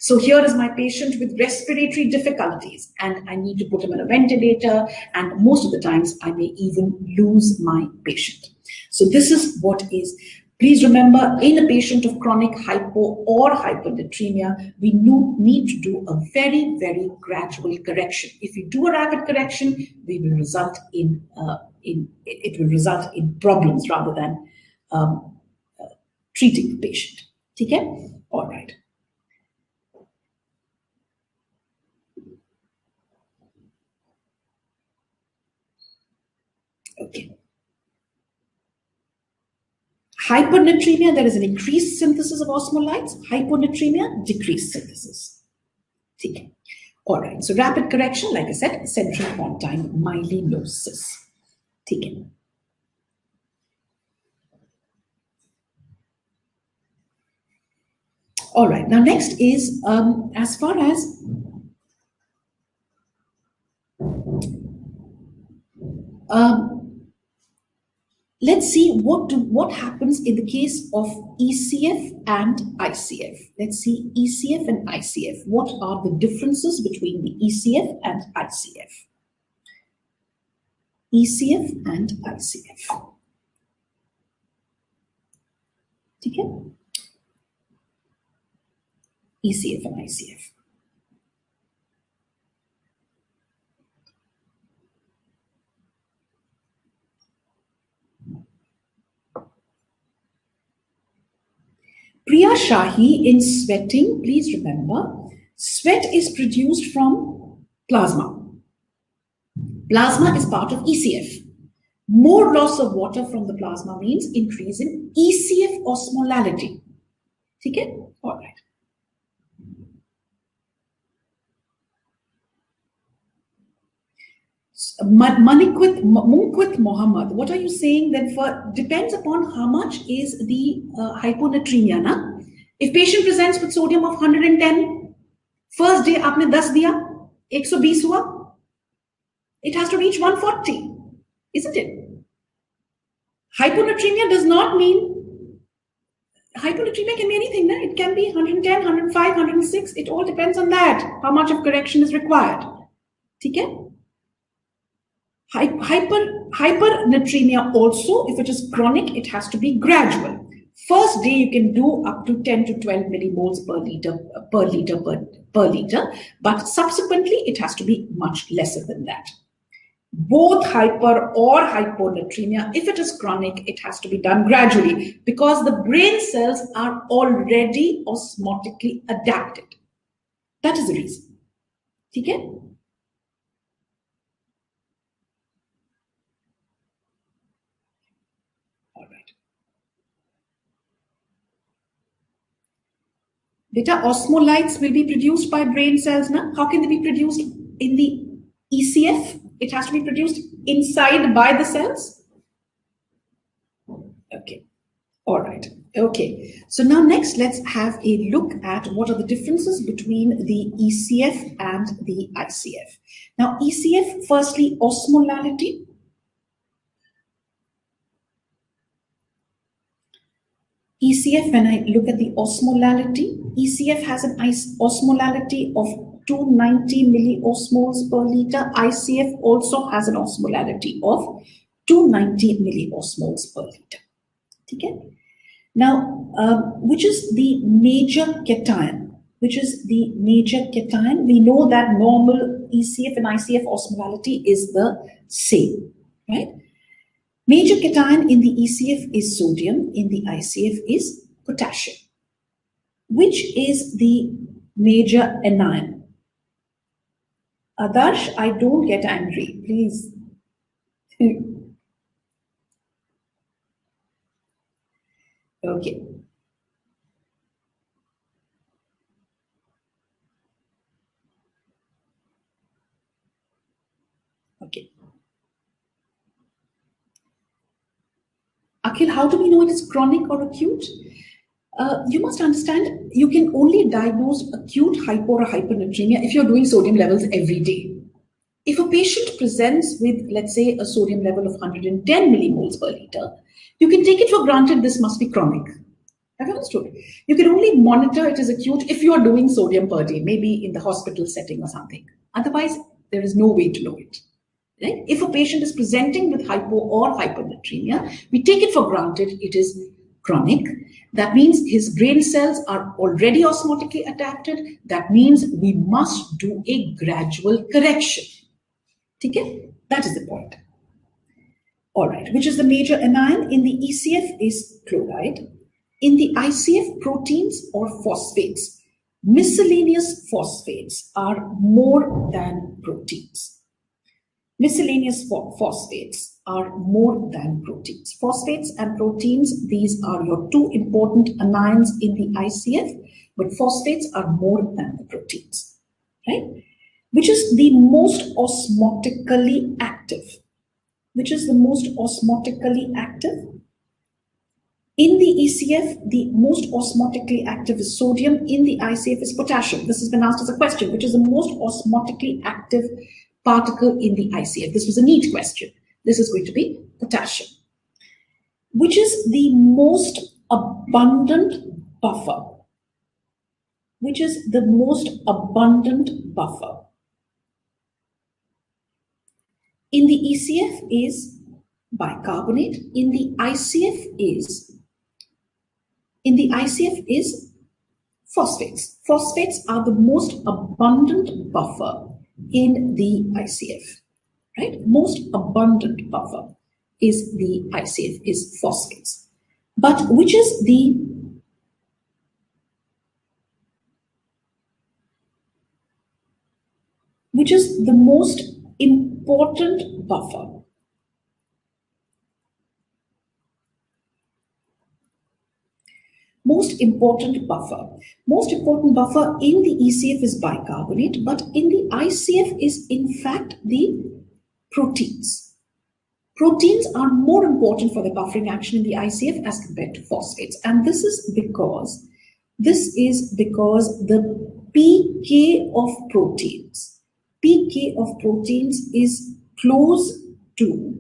So here is my patient with respiratory difficulties, and I need to put him on a ventilator, and most of the times I may even lose my patient. So this is what is. Please remember, in a patient of chronic hypo or hypernatremia, we need to do a very, very gradual correction. If we do a rapid correction, we will result in it will result in problems rather than treating the patient. Okay? All right. Okay. Hypernatremia, there is an increased synthesis of osmolytes. Hyponatremia, decreased synthesis. Okay. All right. So rapid correction, like I said, central pontine myelinosis. Okay. All right. Now, next is as far as let's see what happens in the case of ECF and ICF. Let's see ECF and ICF. What are the differences between the ECF and ICF? ECF and ICF. Okay? ECF and ICF. Priya Shahi, in sweating, please remember, sweat is produced from plasma. Plasma is part of ECF. More loss of water from the plasma means increase in ECF osmolality. Okay? All right. Munkwith Mohammed, what are you saying then? For depends upon how much is the hyponatremia. Na? If patient presents with sodium of 110, first day आपने 10 दिया, 120 हुआ, it has to reach 140, isn't it? Hyponatremia does not mean, hyponatremia can be anything. Na? It can be 110, 105, 106. It all depends on that, how much of correction is required. Okay? Hypernatremia also, if it is chronic, it has to be gradual. First day you can do up to 10 to 12 millimoles per liter, but subsequently it has to be much lesser than that. Both hyper or hyponatremia, if it is chronic, it has to be done gradually because the brain cells are already osmotically adapted. That is the reason. Okay? Beta, osmolytes will be produced by brain cells. Na? How can they be produced in the ECF? It has to be produced inside by the cells. Okay. All right. Okay. So now next, let's have a look at what are the differences between the ECF and the ICF. Now, ECF, firstly, osmolality. ECF, when I look at the osmolality, ECF has an osmolality of 290 milliosmoles per liter. ICF also has an osmolality of 290 milliosmoles per liter. Okay? Now, which is the major cation? Which is the major cation? We know that normal ECF and ICF osmolality is the same, right? Major cation in the ECF is sodium, in the ICF is potassium. Which is the major anion? Adarsh, I don't get angry, please. Okay, okay. Akhil, how do we know it is chronic or acute? You must understand, you can only diagnose acute hypo or hypernatremia if you're doing sodium levels every day. If a patient presents with, let's say, a sodium level of 110 millimoles per liter, you can take it for granted this must be chronic. I've understood. You can only monitor it as acute if you are doing sodium per day, maybe in the hospital setting or something. Otherwise, there is no way to know it. Right? If a patient is presenting with hypo or hypernatremia, we take it for granted it is chronic. That means his brain cells are already osmotically adapted. That means we must do a gradual correction. Okay? That is the point. All right, which is the major anion? In the ECF is chloride. In the ICF, proteins or phosphates. Miscellaneous phosphates are more than proteins. Miscellaneous phosphates are more than proteins. Phosphates and proteins, these are your two important anions in the ICF, but phosphates are more than the proteins, right? Which is the most osmotically active? Which is the most osmotically active? In the ECF, the most osmotically active is sodium. In the ICF is potassium. This has been asked as a question. Which is the most osmotically active particle in the ICF? This was a neat question. This is going to be potassium. Which is the most abundant buffer? Which is the most abundant buffer? In the ECF is bicarbonate. In the ICF is phosphates. Phosphates are the most abundant buffer in the ICF, right? Most abundant buffer is the ICF, is phosphates. But which is the most important buffer? Most important buffer. Most important buffer in the ECF is bicarbonate, but in the ICF is in fact the proteins. Proteins are more important for the buffering action in the ICF as compared to phosphates. And this is because the pK of proteins is close to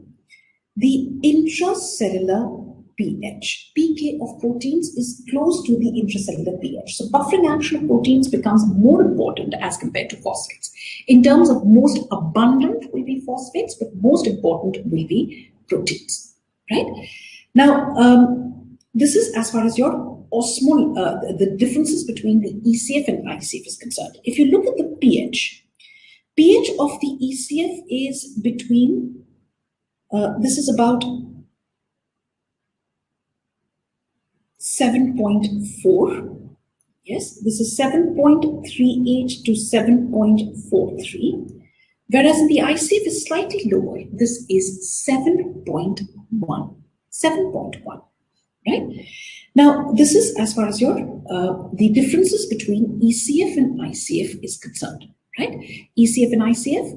the intracellular pH. pK of proteins is close to the intracellular pH. So buffering action of proteins becomes more important as compared to phosphates. In terms of most abundant will be phosphates, but most important will be proteins. Right? Now, this is as far as your the differences between the ECF and ICF is concerned. If you look at the pH of the ECF is between, this is about 7.4. Yes, this is 7.38 to 7.43. Whereas in the ICF is slightly lower. This is 7.1. 7.1. Right? Now, this is as far as your the differences between ECF and ICF is concerned. Right? ECF and ICF,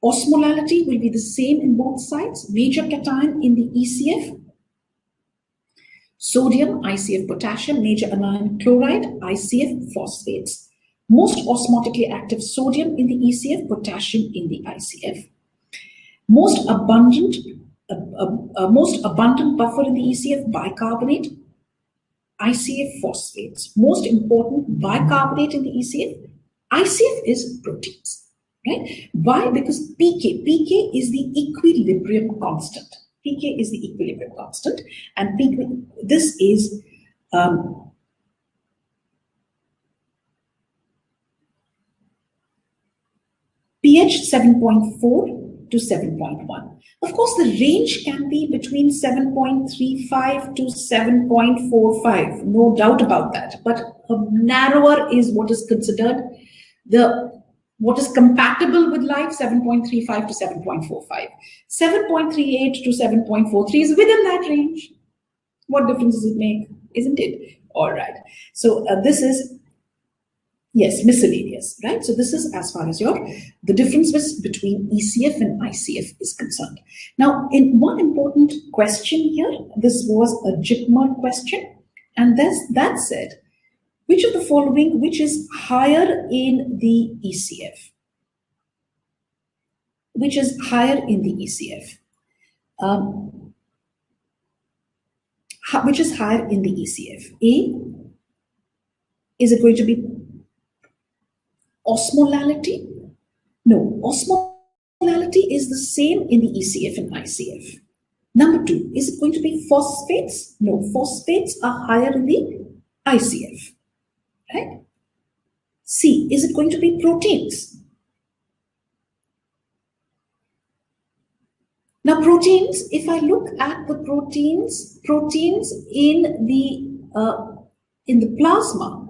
osmolality will be the same in both sides. Major cation in the ECF, sodium, ICF potassium, major anion chloride, ICF phosphates. Most osmotically active sodium in the ECF, potassium in the ICF. Most abundant buffer in the ECF, bicarbonate, ICF phosphates. Most important bicarbonate in the ECF, ICF is proteins. Right? Why? Because pK is the equilibrium constant. pK is the equilibrium constant, and this is pH 7.4 to 7.1. Of course, the range can be between 7.35 to 7.45, no doubt about that. But narrower is what is considered the What is compatible with life? 7.35 to 7.45. 7.38 to 7.43 is within that range. What difference does it make? Isn't it? All right. So this is, yes, miscellaneous, right? So this is as far as the differences between ECF and ICF is concerned. Now, in one important question here, this was a JIPMER question, and that said, which of the following, which is higher in the ECF? Which is higher in the ECF? Which is higher in the ECF? A, is it going to be osmolality? No, osmolality is the same in the ECF and ICF. Number two, is it going to be phosphates? No, phosphates are higher in the ICF, right? C, is it going to be proteins? Now proteins, if I look at the proteins in the plasma,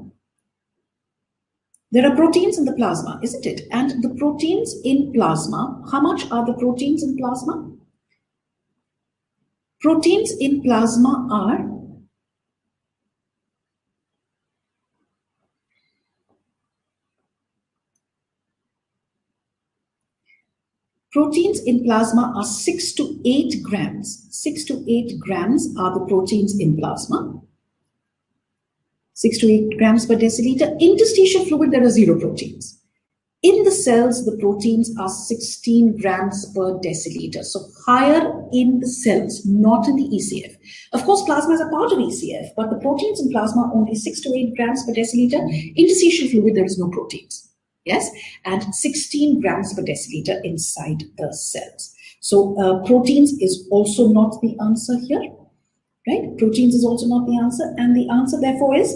there are proteins in the plasma, isn't it? And the proteins in plasma, how much are the proteins in plasma? Proteins in plasma are Proteins in plasma are 6 to 8 grams. 6 to 8 grams are the proteins in plasma. 6 to 8 grams per deciliter. Interstitial fluid, there are 0 proteins. In the cells, the proteins are 16 grams per deciliter. So higher in the cells, not in the ECF. Of course, plasma is a part of ECF, but the proteins in plasma are only 6 to 8 grams per deciliter. Interstitial fluid, there is no proteins. Yes, and 16 grams per deciliter inside the cells. So proteins is also not the answer here, right? Proteins is also not the answer, and the answer therefore is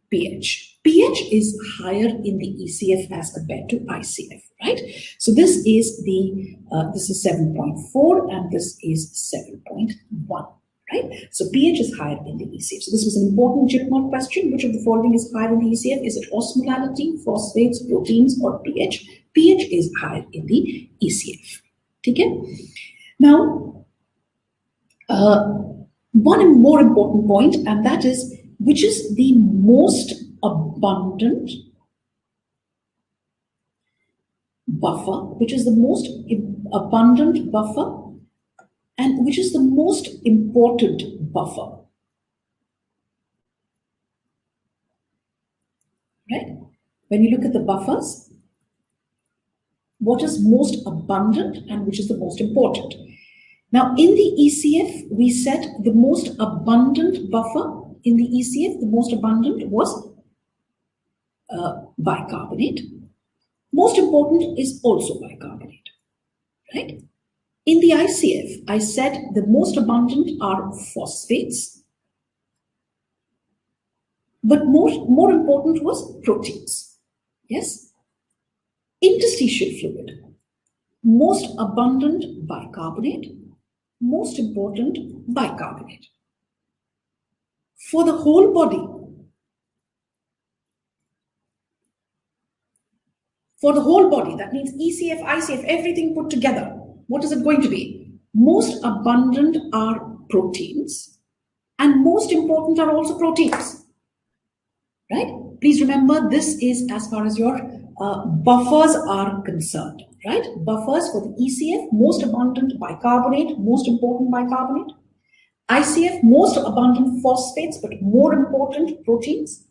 pH. pH is higher in the ECF as compared to ICF, right? So this is 7.4 and this is 7.1. Right? So pH is higher in the ECF. So this was an important JIPMER question. Which of the following is higher in the ECF? Is it osmolality, phosphates, proteins, or pH? pH is higher in the ECF. Okay? Now, one more important point, and that is, which is the most abundant buffer? Which is the most abundant buffer? And which is the most important buffer? Right? When you look at the buffers, what is most abundant and which is the most important? Now, in the ECF, we said the most abundant buffer in the ECF, the most abundant was bicarbonate. Most important is also bicarbonate, right? In the ICF, I said the most abundant are phosphates, but more important was proteins. Yes? Interstitial fluid, most abundant bicarbonate, most important bicarbonate. For the whole body, that means ECF, ICF, everything put together, what is it going to be? Most abundant are proteins and most important are also proteins, right? Please remember, this is as far as your buffers are concerned, right? Buffers for the ECF, most abundant bicarbonate, most important bicarbonate. ICF, most abundant phosphates, but more important proteins.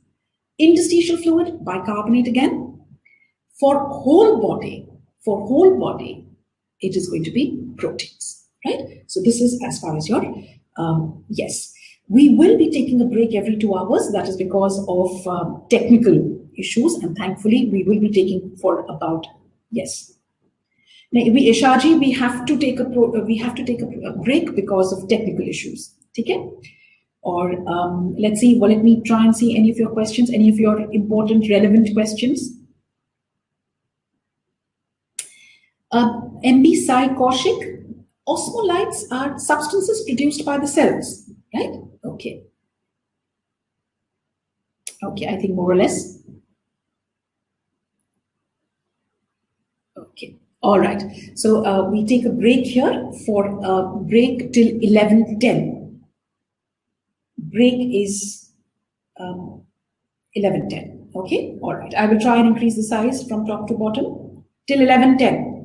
Interstitial fluid, bicarbonate again. For whole body, it is going to be proteins, right? So this is as far as your, yes. We will be taking a break every 2 hours. That is because of technical issues, and thankfully we will be taking for about, yes. Now, Shaji, we have to take a break because of technical issues. Okay? Or let's see. Well, let me try and see any of your questions, any of your important, relevant questions. MB Sai Kaushik, osmolytes are substances produced by the cells, right? Okay. Okay, I think more or less. All right. So we take a break here for break till 11:10. Break is um, 11:10. Okay. All right. I will try and increase the size from top to bottom till 11:10.